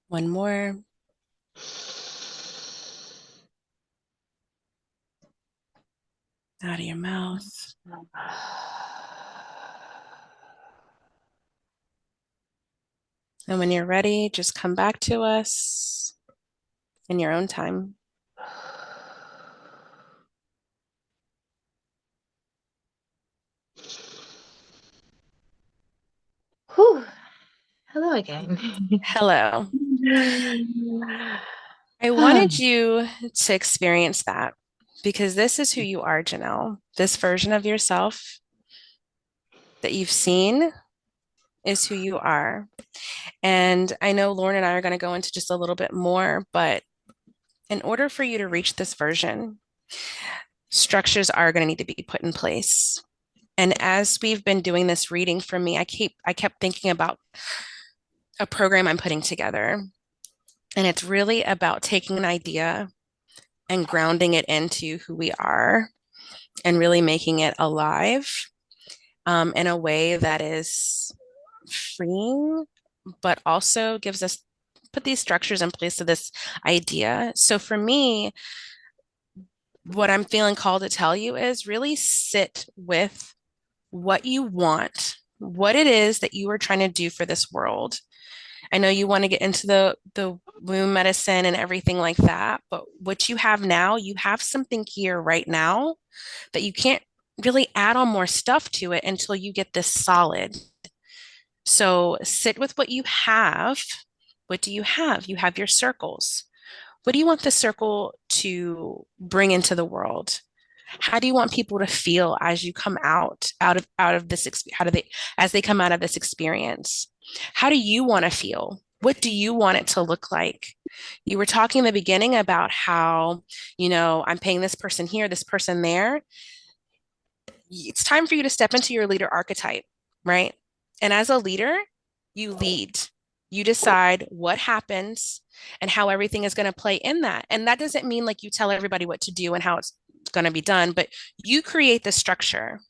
Speaker 2: One more. Out of your mouth. And when you're ready, just come back to us in your own time.
Speaker 3: Whew. Hello again.
Speaker 2: Hello. I wanted you to experience that because this is who you are, Janelle. This version of yourself that you've seen is who you are. And I know Lauren and I are going to go into just a little bit more, but in order for you to reach this version, structures are going to need to be put in place. And as we've been doing this reading for me, I kept thinking about a program I'm putting together. And it's really about taking an idea and grounding it into who we are and really making it alive in a way that is freeing, but also gives us put these structures in place of this idea. So for me, what I'm feeling called to tell you is really sit with what you want, what it is that you are trying to do for this world. I know you want to get into the womb medicine and everything like that, but what you have now, you have something here right now that you can't really add on more stuff to it until you get this solid. So sit with what you have. What do you have? You have your circles. What do you want the circle to bring into the world? How do you want people to feel as you come out of this how do they as they come out of this experience? How do you want to feel? What do you want it to look like? You were talking in the beginning about how, I'm paying this person here, this person there. It's time for you to step into your leader archetype, right? And as a leader, you lead. You decide what happens and how everything is going to play in that. And that doesn't mean like you tell everybody what to do and how it's going to be done, but you create the structure.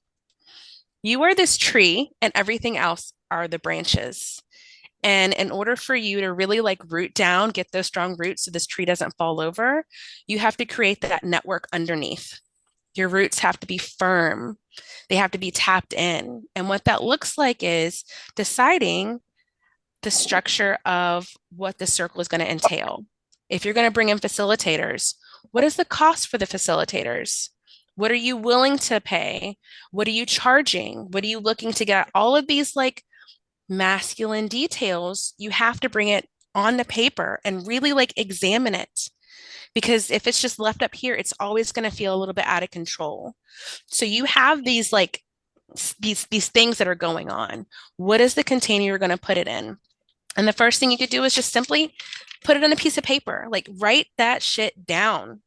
Speaker 2: You are this tree and everything else are the branches. And in order for you to really like root down, get those strong roots so this tree doesn't fall over, you have to create that network underneath. Your roots have to be firm. They have to be tapped in. And what that looks like is deciding the structure of what the circle is going to entail. If you're going to bring in facilitators, what is the cost for the facilitators? What are you willing to pay? What are you charging? What are you looking to get? All of these like masculine details, you have to bring it on the paper and really like examine it. Because if it's just left up here, it's always going to feel a little bit out of control. So you have these like these things that are going on. What is the container you're going to put it in? And the first thing you could do is just simply put it on a piece of paper, like write that shit down.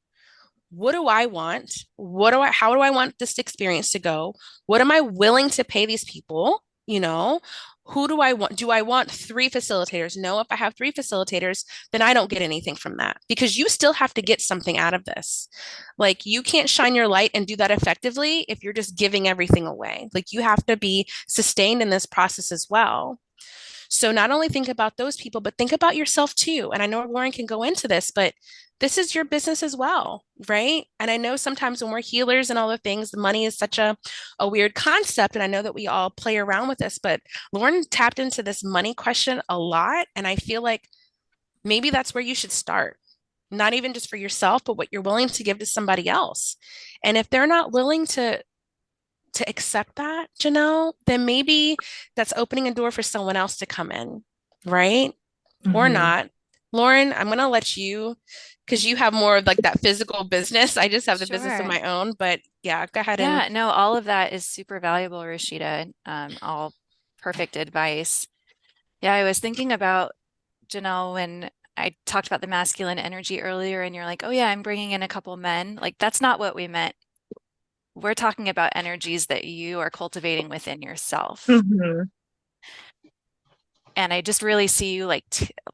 Speaker 2: What do I want? How do I want this experience to go? What am I willing to pay these people? You know, who do I want? Do I want 3 facilitators? No, if I have 3 facilitators, then I don't get anything from that because you still have to get something out of this. Like you can't shine your light and do that effectively if you're just giving everything away. Like you have to be sustained in this process as well. So not only think about those people, but think about yourself too. And I know Lauren can go into this, but this is your business as well, right? And I know sometimes when we're healers and all the things, the money is such a weird concept. And I know that we all play around with this, but Lauren tapped into this money question a lot. And I feel like maybe that's where you should start. Not even just for yourself, but what you're willing to give to somebody else. And if they're not willing to accept that, Janelle, then maybe that's opening a door for someone else to come in, right? Or not. Lauren, I'm going to let you, because you have more of like that physical business. I just have the business of my own, but yeah, go ahead.
Speaker 1: Yeah, no, all of that is super valuable, Rashida. All perfect advice. Yeah, I was thinking about, Janelle, when I talked about the masculine energy earlier, and you're like, oh yeah, I'm bringing in a couple men. Like, that's not what we meant. We're talking about energies that you are cultivating within yourself. And I just really see you like,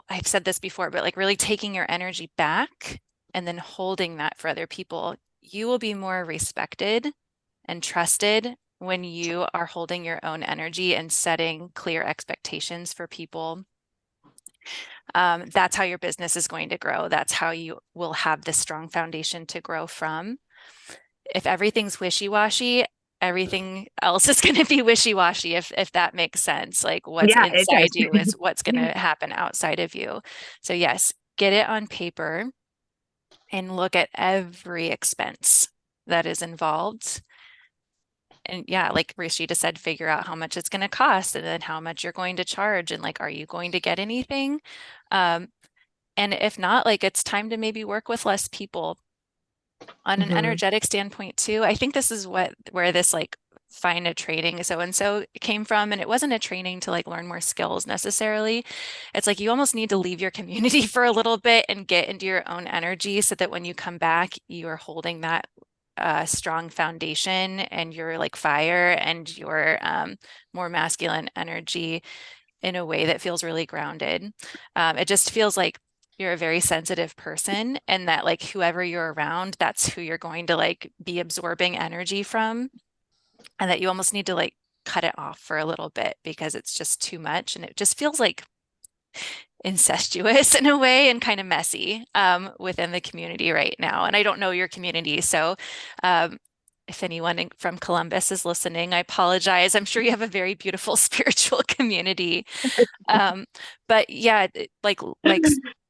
Speaker 1: I've said this before, but like really taking your energy back and then holding that for other people. You will be more respected and trusted when you are holding your own energy and setting clear expectations for people. That's how your business is going to grow. That's how you will have this strong foundation to grow from. If everything's wishy-washy, everything else is going to be wishy-washy, if that makes sense. Like what's inside you is what's going to happen outside of you. So yes, get it on paper and look at every expense that is involved. And yeah, like Rashida said, figure out how much it's going to cost and then how much you're going to charge. And like, are you going to get anything? And if not, like it's time to maybe work with less people. On an energetic standpoint too, I think this is where this like find a training so-and-so came from. And it wasn't a training to like learn more skills necessarily. It's like you almost need to leave your community for a little bit and get into your own energy so that when you come back, you are holding that strong foundation and your like fire and your more masculine energy in a way that feels really grounded. It just feels like you're a very sensitive person and that like whoever you're around, that's who you're going to like be absorbing energy from, and that you almost need to like cut it off for a little bit because it's just too much and it just feels like incestuous in a way and kind of messy within the community right now. And I don't know your community, so if anyone from Columbus is listening, I apologize. I'm sure you have a very beautiful spiritual community. But yeah, like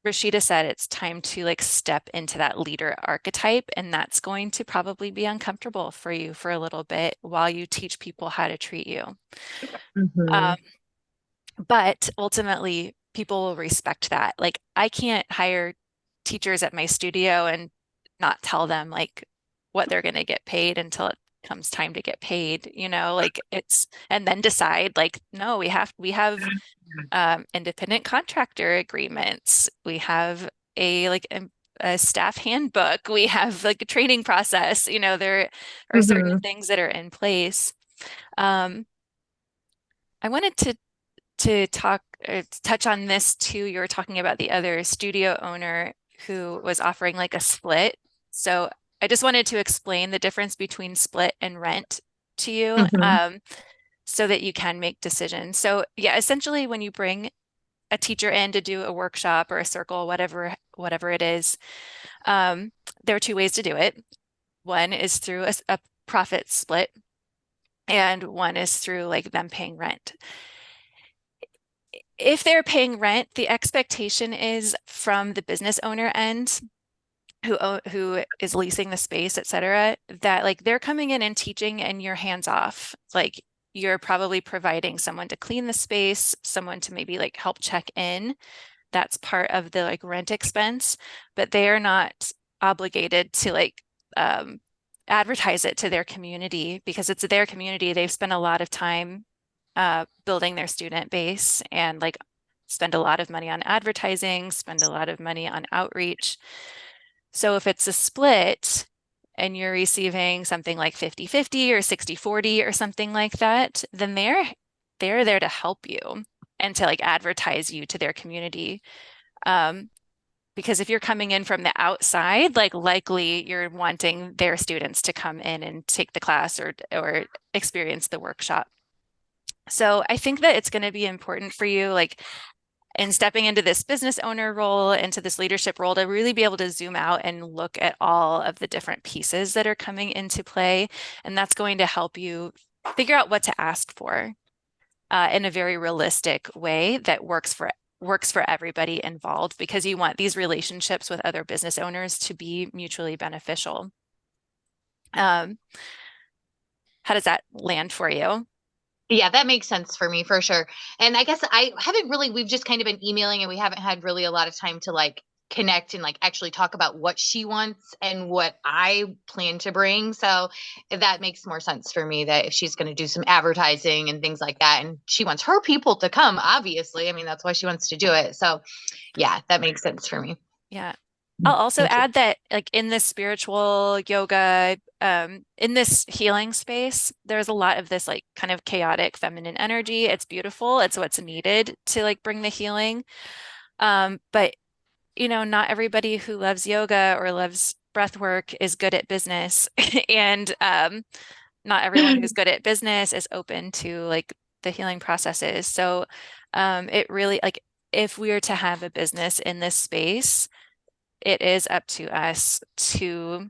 Speaker 1: Rashida said, it's time to like step into that leader archetype, and that's going to probably be uncomfortable for you for a little bit while you teach people how to treat you. But ultimately, people will respect that. Like I can't hire teachers at my studio and not tell them like what they're going to get paid until it comes time to get paid, like and then decide like, no, we have independent contractor agreements. We have a staff handbook. We have like a training process, there are certain things that are in place. I wanted to touch on this too. You were talking about the other studio owner who was offering like a split. So I just wanted to explain the difference between split and rent to you, so that you can make decisions. So yeah, essentially when you bring a teacher in to do a workshop or a circle, whatever it is, there are 2 ways to do it. One is through a profit split, and one is through like them paying rent. If they're paying rent, the expectation is from the business owner end, who is leasing the space, et cetera, that like they're coming in and teaching and you're hands off. Like you're probably providing someone to clean the space, someone to maybe like help check in. That's part of the like rent expense, but they are not obligated to like advertise it to their community because it's their community. They've spent a lot of time building their student base and like spend a lot of money on advertising, spend a lot of money on outreach. So if it's a split and you're receiving something like 50-50 or 60-40 or something like that, then they're there to help you and to like advertise you to their community. Because if you're coming in from the outside, like likely you're wanting their students to come in and take the class or experience the workshop. So I think that it's going to be important for you, like in stepping into this business owner role, into this leadership role, to really be able to zoom out and look at all of the different pieces that are coming into play. And that's going to help you figure out what to ask for in a very realistic way that works for everybody involved, because you want these relationships with other business owners to be mutually beneficial. How does that land for you?
Speaker 3: Yeah, that makes sense for me for sure. And I guess we've just kind of been emailing and we haven't had really a lot of time to like connect and like actually talk about what she wants and what I plan to bring. So that makes more sense for me, that if she's going to do some advertising and things like that, and she wants her people to come, obviously, I mean, that's why she wants to do it. So yeah, that makes sense for me.
Speaker 1: Yeah. I'll also add that like in this spiritual yoga, in this healing space, there's a lot of this like kind of chaotic feminine energy. It's beautiful. It's what's needed to like bring the healing. But you know, not everybody who loves yoga or loves breath work is good at business. And not everyone who's good at business is open to like the healing processes. So it really, like, if we are to have a business in this space, it is up to us to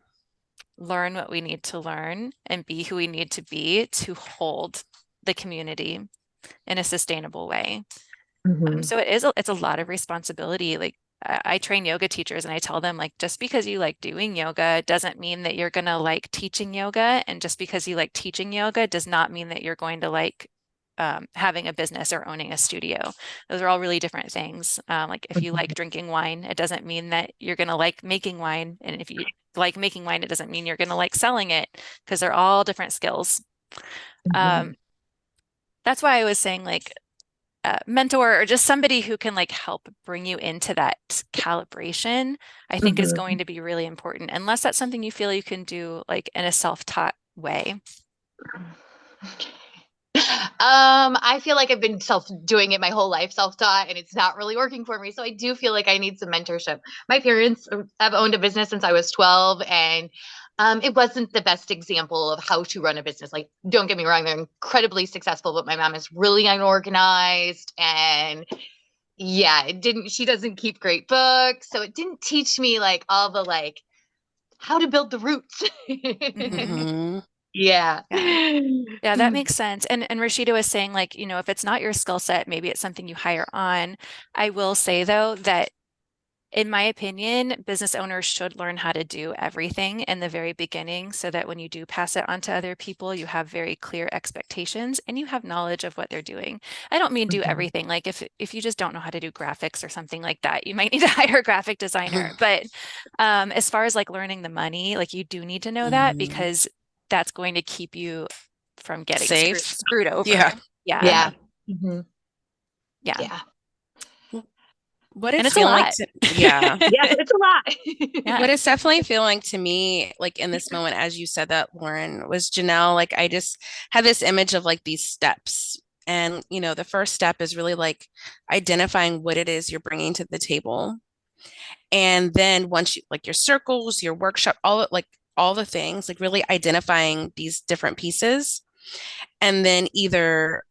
Speaker 1: learn what we need to learn and be who we need to be to hold the community in a sustainable way. So it's a lot of responsibility. Like I train yoga teachers and I tell them, like, just because you like doing yoga doesn't mean that you're going to like teaching yoga. And just because you like teaching yoga does not mean that you're going to like having a business or owning a studio. Those are all really different things. Like if you like drinking wine, it doesn't mean that you're going to like making wine. And if you like making wine, it doesn't mean you're going to like selling it, because they're all different skills. That's why I was saying like mentor or just somebody who can like help bring you into that calibration, I think is going to be really important, unless that's something you feel you can do like in a self-taught way.
Speaker 3: I feel like I've been doing it my whole life, self-taught, and it's not really working for me. So I do feel like I need some mentorship. My parents have owned a business since I was 12, and it wasn't the best example of how to run a business. Like, don't get me wrong, they're incredibly successful, but my mom is really unorganized, and yeah, she doesn't keep great books. So it didn't teach me like all the like how to build the roots. Yeah.
Speaker 1: Yeah, that makes sense. And Rashida was saying, like, you know, if it's not your skill set, maybe it's something you hire on. I will say though that in my opinion, business owners should learn how to do everything in the very beginning, so that when you do pass it on to other people, you have very clear expectations and you have knowledge of what they're doing. I don't mean do everything. Like if you just don't know how to do graphics or something like that, you might need to hire a graphic designer. But as far as like learning the money, like you do need to know that, because that's going to keep you from getting screwed over.
Speaker 2: Yeah.
Speaker 3: Yeah.
Speaker 2: What it's feeling like
Speaker 3: yeah, it's a lot.
Speaker 2: What it's definitely feeling to me, like in this moment, as you said that, Lauren, was Janelle, like I just had this image of like these steps. And, you know, the first step is really like identifying what it is you're bringing to the table. And then once you like your circles, your workshop, all the things, like really identifying these different pieces, and then either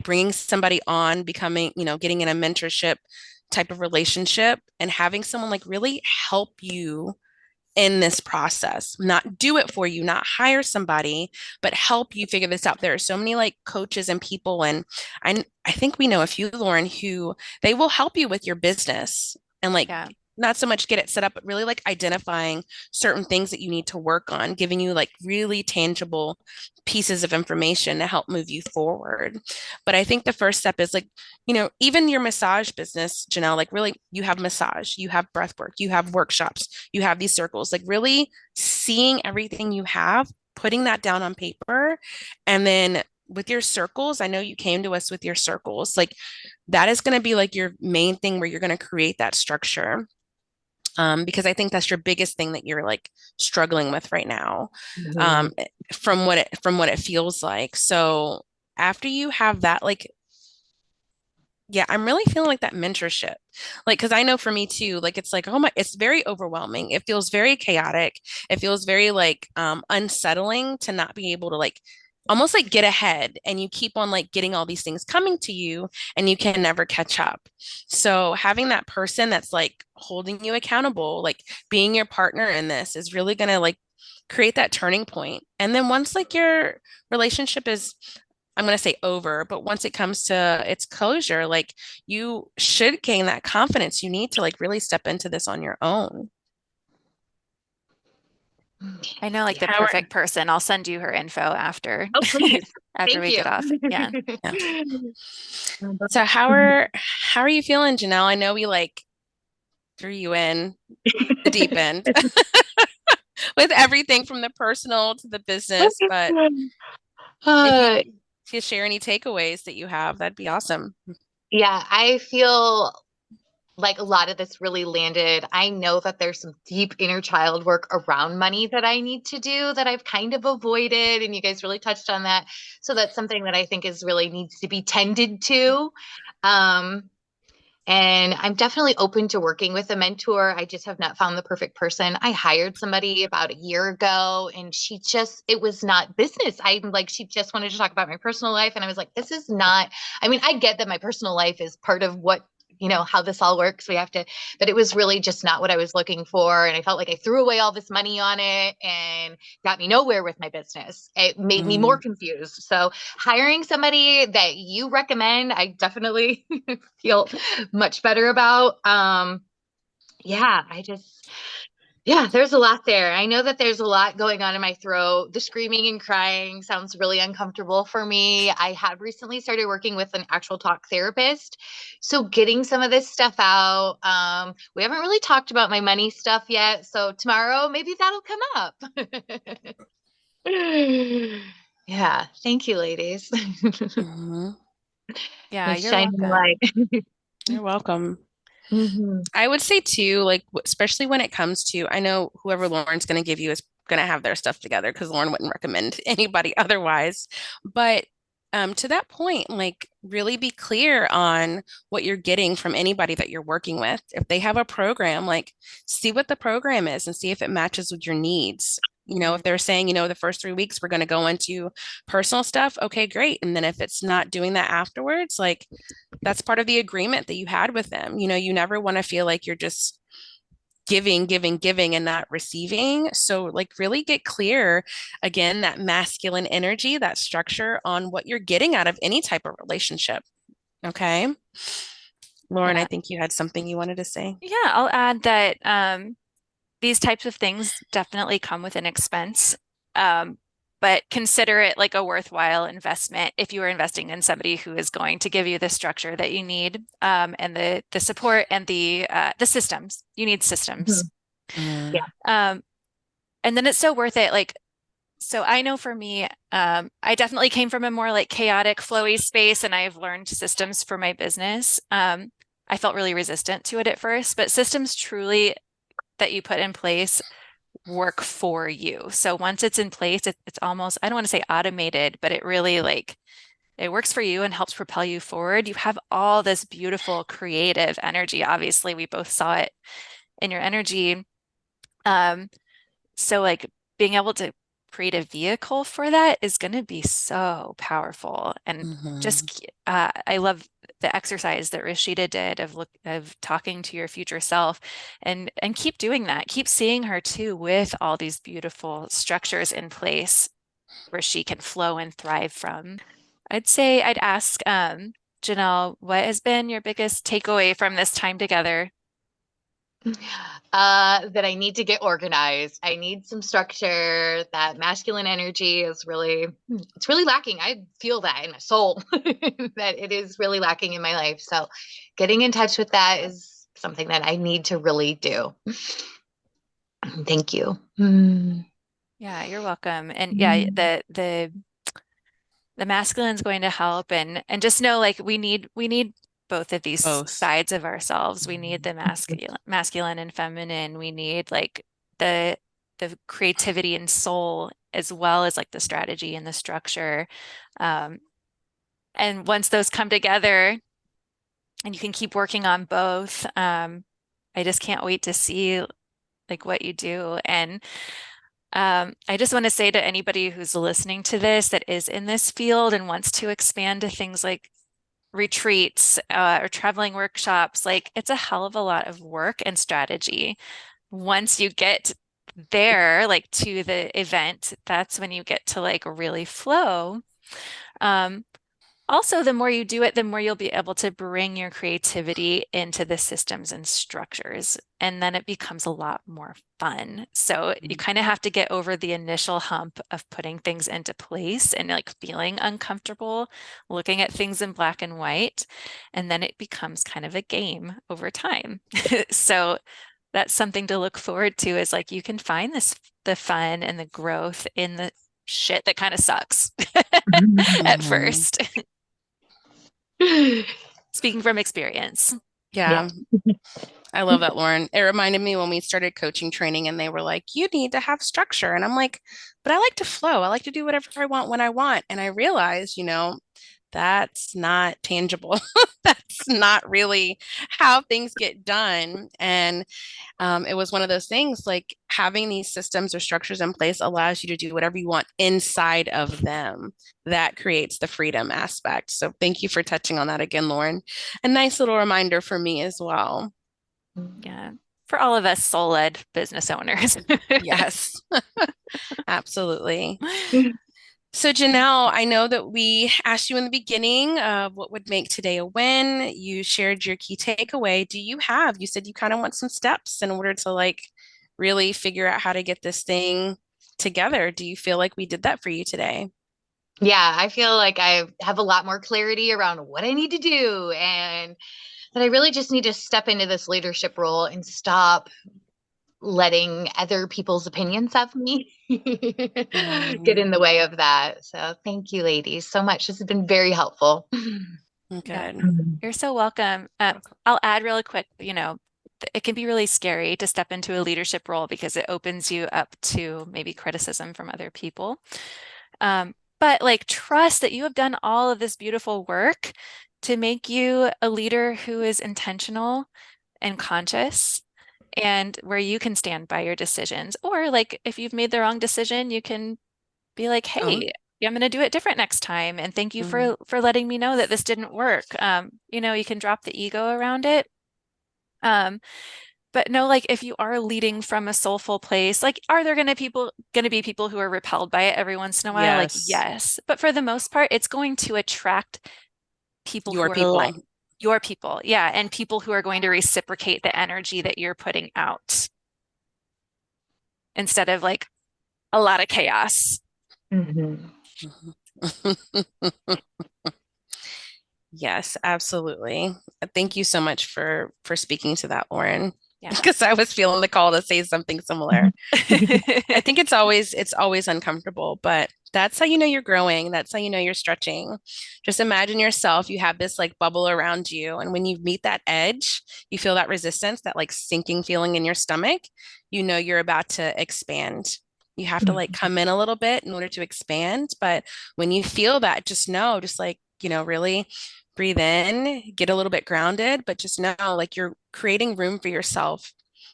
Speaker 2: bringing somebody on, becoming, you know, getting in a mentorship type of relationship and having someone like really help you in this process, not do it for you, not hire somebody, but help you figure this out. There are so many like coaches and people, and I think we know a few, Lauren, who they will help you with your business and like
Speaker 1: Yeah.
Speaker 2: not so much get it set up, but really like identifying certain things that you need to work on, giving you like really tangible pieces of information to help move you forward. But I think the first step is like, even your massage business, Janelle, like really you have massage, you have breath work, you have workshops, you have these circles, like really seeing everything you have, putting that down on paper. And then with your circles, I know you came to us with your circles, like that is going to be like your main thing where you're going to create that structure. Because I think that's your biggest thing that you're like struggling with right now,
Speaker 3: Mhm.
Speaker 2: from what it feels like. So after you have that, like, yeah, I'm really feeling like that mentorship, like, because I know for me too, like, it's like, oh my, it's very overwhelming. It feels very chaotic. It feels very like unsettling to not be able to like almost like get ahead, and you keep on like getting all these things coming to you and you can never catch up. So having that person that's like holding you accountable, like being your partner in this is really going to like create that turning point. And then once like your relationship is, I'm going to say over, but once it comes to its closure, like you should gain that confidence you need to like really step into this on your own.
Speaker 1: I know like the
Speaker 2: How are,
Speaker 1: perfect person. I'll send you her info after
Speaker 3: Oh, please.
Speaker 1: after
Speaker 3: Thank
Speaker 1: we
Speaker 3: you.
Speaker 1: get off. Yeah.
Speaker 2: yeah. So how are you feeling, Janelle? I know we like threw you in the deep end with everything from the personal to the business, but if you
Speaker 3: Uh,
Speaker 2: could share any takeaways that you have, that'd be awesome.
Speaker 3: yeah, I feel like a lot of this really landed. I know that there's some deep inner child work around money that I need to do that I've kind of avoided. And you guys really touched on that. So that's something that I think is really needs to be tended to. Um, and I'm definitely open to working with a mentor. I just have not found the perfect person. I hired somebody about a year ago and it was not business. I'm like, she just wanted to talk about my personal life. And I was like, this is not, I mean, I get that my personal life is part of what, how this all works. But it was really just not what I was looking for. And I felt like I threw away all this money on it and got me nowhere with my business. It made me more
Speaker 2: Mm.
Speaker 3: confused. So hiring somebody that you recommend, I definitely feel much better about. Yeah, there's a lot there. I know that there's a lot going on in my throat. The screaming and crying sounds really uncomfortable for me. I have recently started working with an actual talk therapist. So getting some of this stuff out. We haven't really talked about my money stuff yet. So tomorrow, maybe that'll come up. Yeah. Thank you, ladies.
Speaker 2: Mhm.
Speaker 1: Yeah,
Speaker 3: My
Speaker 1: you're
Speaker 3: shining
Speaker 1: welcome.
Speaker 3: light.
Speaker 2: You're welcome.
Speaker 3: Mhm.
Speaker 2: I would say too, like especially when it comes to, I know whoever Lauren's going to give you is going to have their stuff together because Lauren wouldn't recommend anybody otherwise. But to that point, like really be clear on what you're getting from anybody that you're working with. If they have a program, like see what the program is and see if it matches with your needs. If they're saying, the first 3 weeks we're going to go into personal stuff, okay, great. And then if it's not doing that afterwards, like that's part of the agreement that you had with them. You never want to feel like you're just giving, giving, giving and not receiving. So, like, really get clear again, that masculine energy, that structure on what you're getting out of any type of relationship. Okay. Lauren, I
Speaker 1: Yeah.
Speaker 2: think you had something you wanted to say.
Speaker 1: Yeah, I'll add that these types of things definitely come with an expense. But consider it like a worthwhile investment if you are investing in somebody who is going to give you the structure that you need, and the support and the systems. You need systems.
Speaker 3: Mhm.
Speaker 2: Mm,
Speaker 3: Yeah.
Speaker 1: And then it's so worth it. Like, so I know for me, I definitely came from a more like chaotic, flowy space, and I've learned systems for my business. I felt really resistant to it at first, but systems truly that you put in place work for you. So once it's in place, it's almost, I don't want to say automated, but it really like it works for you and helps propel you forward. You have all this beautiful creative energy. Obviously, we both saw it in your energy. So like being able to create a vehicle for that is going to be so powerful. And just I love the exercise that Rashida did of talking to your future self, and keep doing that. Keep seeing her too with all these beautiful structures in place where she can flow and thrive from. I'd say I'd ask Janelle, what has been your biggest takeaway from this time together?
Speaker 3: That I need to get organized. I need some structure. That masculine energy is it's really lacking. I feel that in my soul that it is really lacking in my life. So getting in touch with that is something that I need to really do. Thank you.
Speaker 1: Yeah, you're welcome. And yeah, the masculine is going to help, and just know, like, we need both of these sides of ourselves. We need the masculine and feminine. We need like the creativity and soul, as well as like the strategy and the structure. And once those come together and you can keep working on both, I just can't wait to see like what you do. And I just want to say to anybody who's listening to this that is in this field and wants to expand to things like retreats or traveling workshops, like, it's a hell of a lot of work and strategy. Once you get there, like to the event, that's when you get to like really flow. Also, the more you do it, the more you'll be able to bring your creativity into the systems and structures, and then it becomes a lot more fun. So you kind of have to get over the initial hump of putting things into place and like feeling uncomfortable, looking at things in black and white, and then it becomes kind of a game over time. So that's something to look forward to, is like you can find the fun and the growth in the shit that kind of sucks at first. Speaking from experience.
Speaker 2: Yeah. I love that, Lauren. It reminded me when we started coaching training and they were like, you need to have structure. And I'm like, but I like to flow. I like to do whatever I want when I want. And I realized, that's not tangible. That's not really how things get done. And it was one of those things, like having these systems or structures in place allows you to do whatever you want inside of them. That creates the freedom aspect. So thank you for touching on that again, Lauren. A nice little reminder for me as well.
Speaker 1: Yeah. For all of us soul-led business owners.
Speaker 2: Yes, absolutely. So Janelle, I know that we asked you in the beginning what would make today a win. You shared your key takeaway. You said you kind of want some steps in order to like really figure out how to get this thing together. Do you feel like we did that for you today?
Speaker 3: Yeah, I feel like I have a lot more clarity around what I need to do, and that I really just need to step into this leadership role and stop letting other people's opinions of me get in the way of that. So thank you, ladies, so much. This has been very helpful.
Speaker 2: Good.
Speaker 1: Yeah. You're so welcome. I'll add really quick, it can be really scary to step into a leadership role because it opens you up to maybe criticism from other people. But like, trust that you have done all of this beautiful work to make you a leader who is intentional and conscious, and where you can stand by your decisions. Or like, if you've made the wrong decision, you can be like, hey, I'm going to do it different next time. And thank you for letting me know that this didn't work. You can drop the ego around it. But no, like, if you are leading from a soulful place, like, are there going to be people who are repelled by it every once in a while?
Speaker 2: Yes.
Speaker 1: Like, yes. But for the most part, it's going to attract people who are like your people. Yeah. And people who are going to reciprocate the energy that you're putting out, instead of like a lot of chaos.
Speaker 2: Yes, absolutely. Thank you so much for speaking to that, Lauren. Because I was feeling the call to say something similar. I think it's always uncomfortable, but that's how you know you're growing. That's how you know you're stretching. Just imagine yourself, you have this like bubble around you, and when you meet that edge, you feel that resistance, that like sinking feeling in your stomach, you know you're about to expand. You have to like come in a little bit in order to expand. But when you feel that, just know, just like, really breathe in, get a little bit grounded, but just know like you're creating room for yourself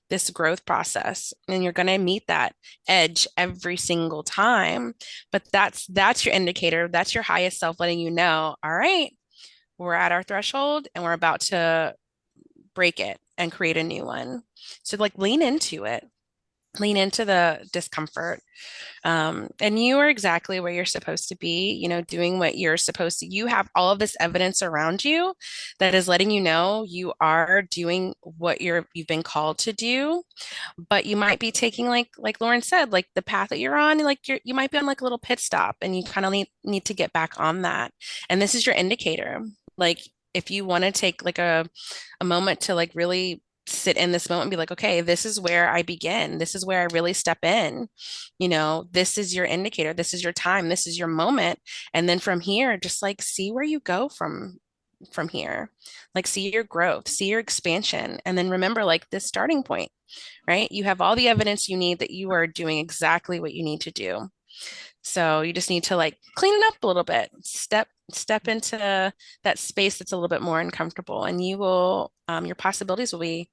Speaker 2: this growth process, and you're going to meet that edge every single time. But that's your indicator. That's your highest self letting you know, all right, we're at our threshold and we're about to break it and create a new one. So like lean into it. Lean into the discomfort. And you are exactly where you're supposed to be, doing what you're supposed to. You have all of this evidence around you that is letting you know you are doing what you've been called to do. But you might be taking, like Lauren said, like the path that you're on, like you might be on like a little pit stop, and you kind of need to get back on that. And this is your indicator. Like if you want to take like a moment to like really sit in this moment and be like, okay, this is where I begin. This is where I really step in. This is your indicator. This is your time. This is your moment. And then from here, just like see where you go from here. Like see your growth, see your expansion. And then remember like this starting point, right? You have all the evidence you need that you are doing exactly what you need to do. So you just need to like clean it up a little bit, step into that space that's a little bit more uncomfortable, and you will, your possibilities will be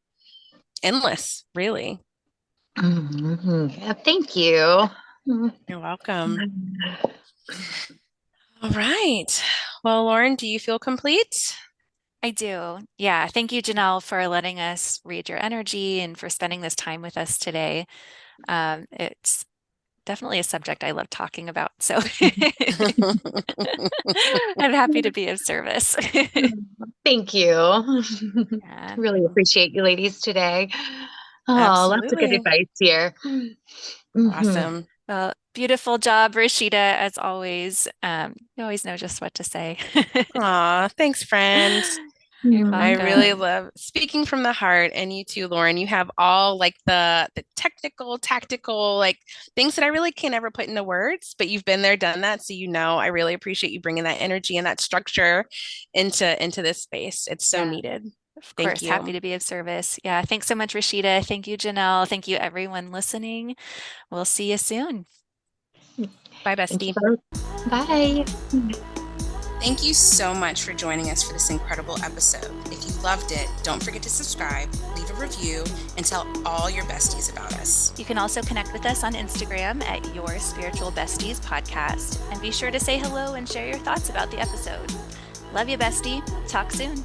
Speaker 2: endless, really.
Speaker 3: Yeah, thank you.
Speaker 2: You're welcome. All right. Well, Lauren, do you feel complete?
Speaker 1: I do. Yeah. Thank you, Janelle, for letting us read your energy and for spending this time with us today. It's definitely a subject I love talking about. So I'm happy to be of service.
Speaker 3: Thank you.
Speaker 1: Yeah.
Speaker 3: Really appreciate you ladies today. Oh, lots of good
Speaker 2: Absolutely.
Speaker 3: advice here.
Speaker 2: Awesome.
Speaker 1: Well, beautiful job, Rashida, as always. You always know just what to say.
Speaker 2: Aw, thanks, friends.
Speaker 1: You're
Speaker 2: I really
Speaker 1: welcome.
Speaker 2: love speaking from the heart. And you too, Lauren, you have all like the technical, tactical, like things that I really can't ever put into words, but you've been there, done that. So, I really appreciate you bringing that energy and that structure into this space. It's so
Speaker 1: Yeah.
Speaker 2: needed.
Speaker 1: Of
Speaker 2: Thank
Speaker 1: course,
Speaker 2: you.
Speaker 1: happy to be of service. Yeah, thanks so much, Rashida. Thank you, Janelle. Thank you, everyone listening. We'll see you soon.
Speaker 2: Bye,
Speaker 3: Thank you
Speaker 2: bestie.
Speaker 3: both. Bye.
Speaker 2: Thank you so much for joining us for this incredible episode. If you loved it, don't forget to subscribe, leave a review, and tell all your besties about us.
Speaker 1: You can also connect with us on Instagram at yourspiritualbestiespodcast. And be sure to say hello and share your thoughts about the episode. Love you, bestie. Talk soon.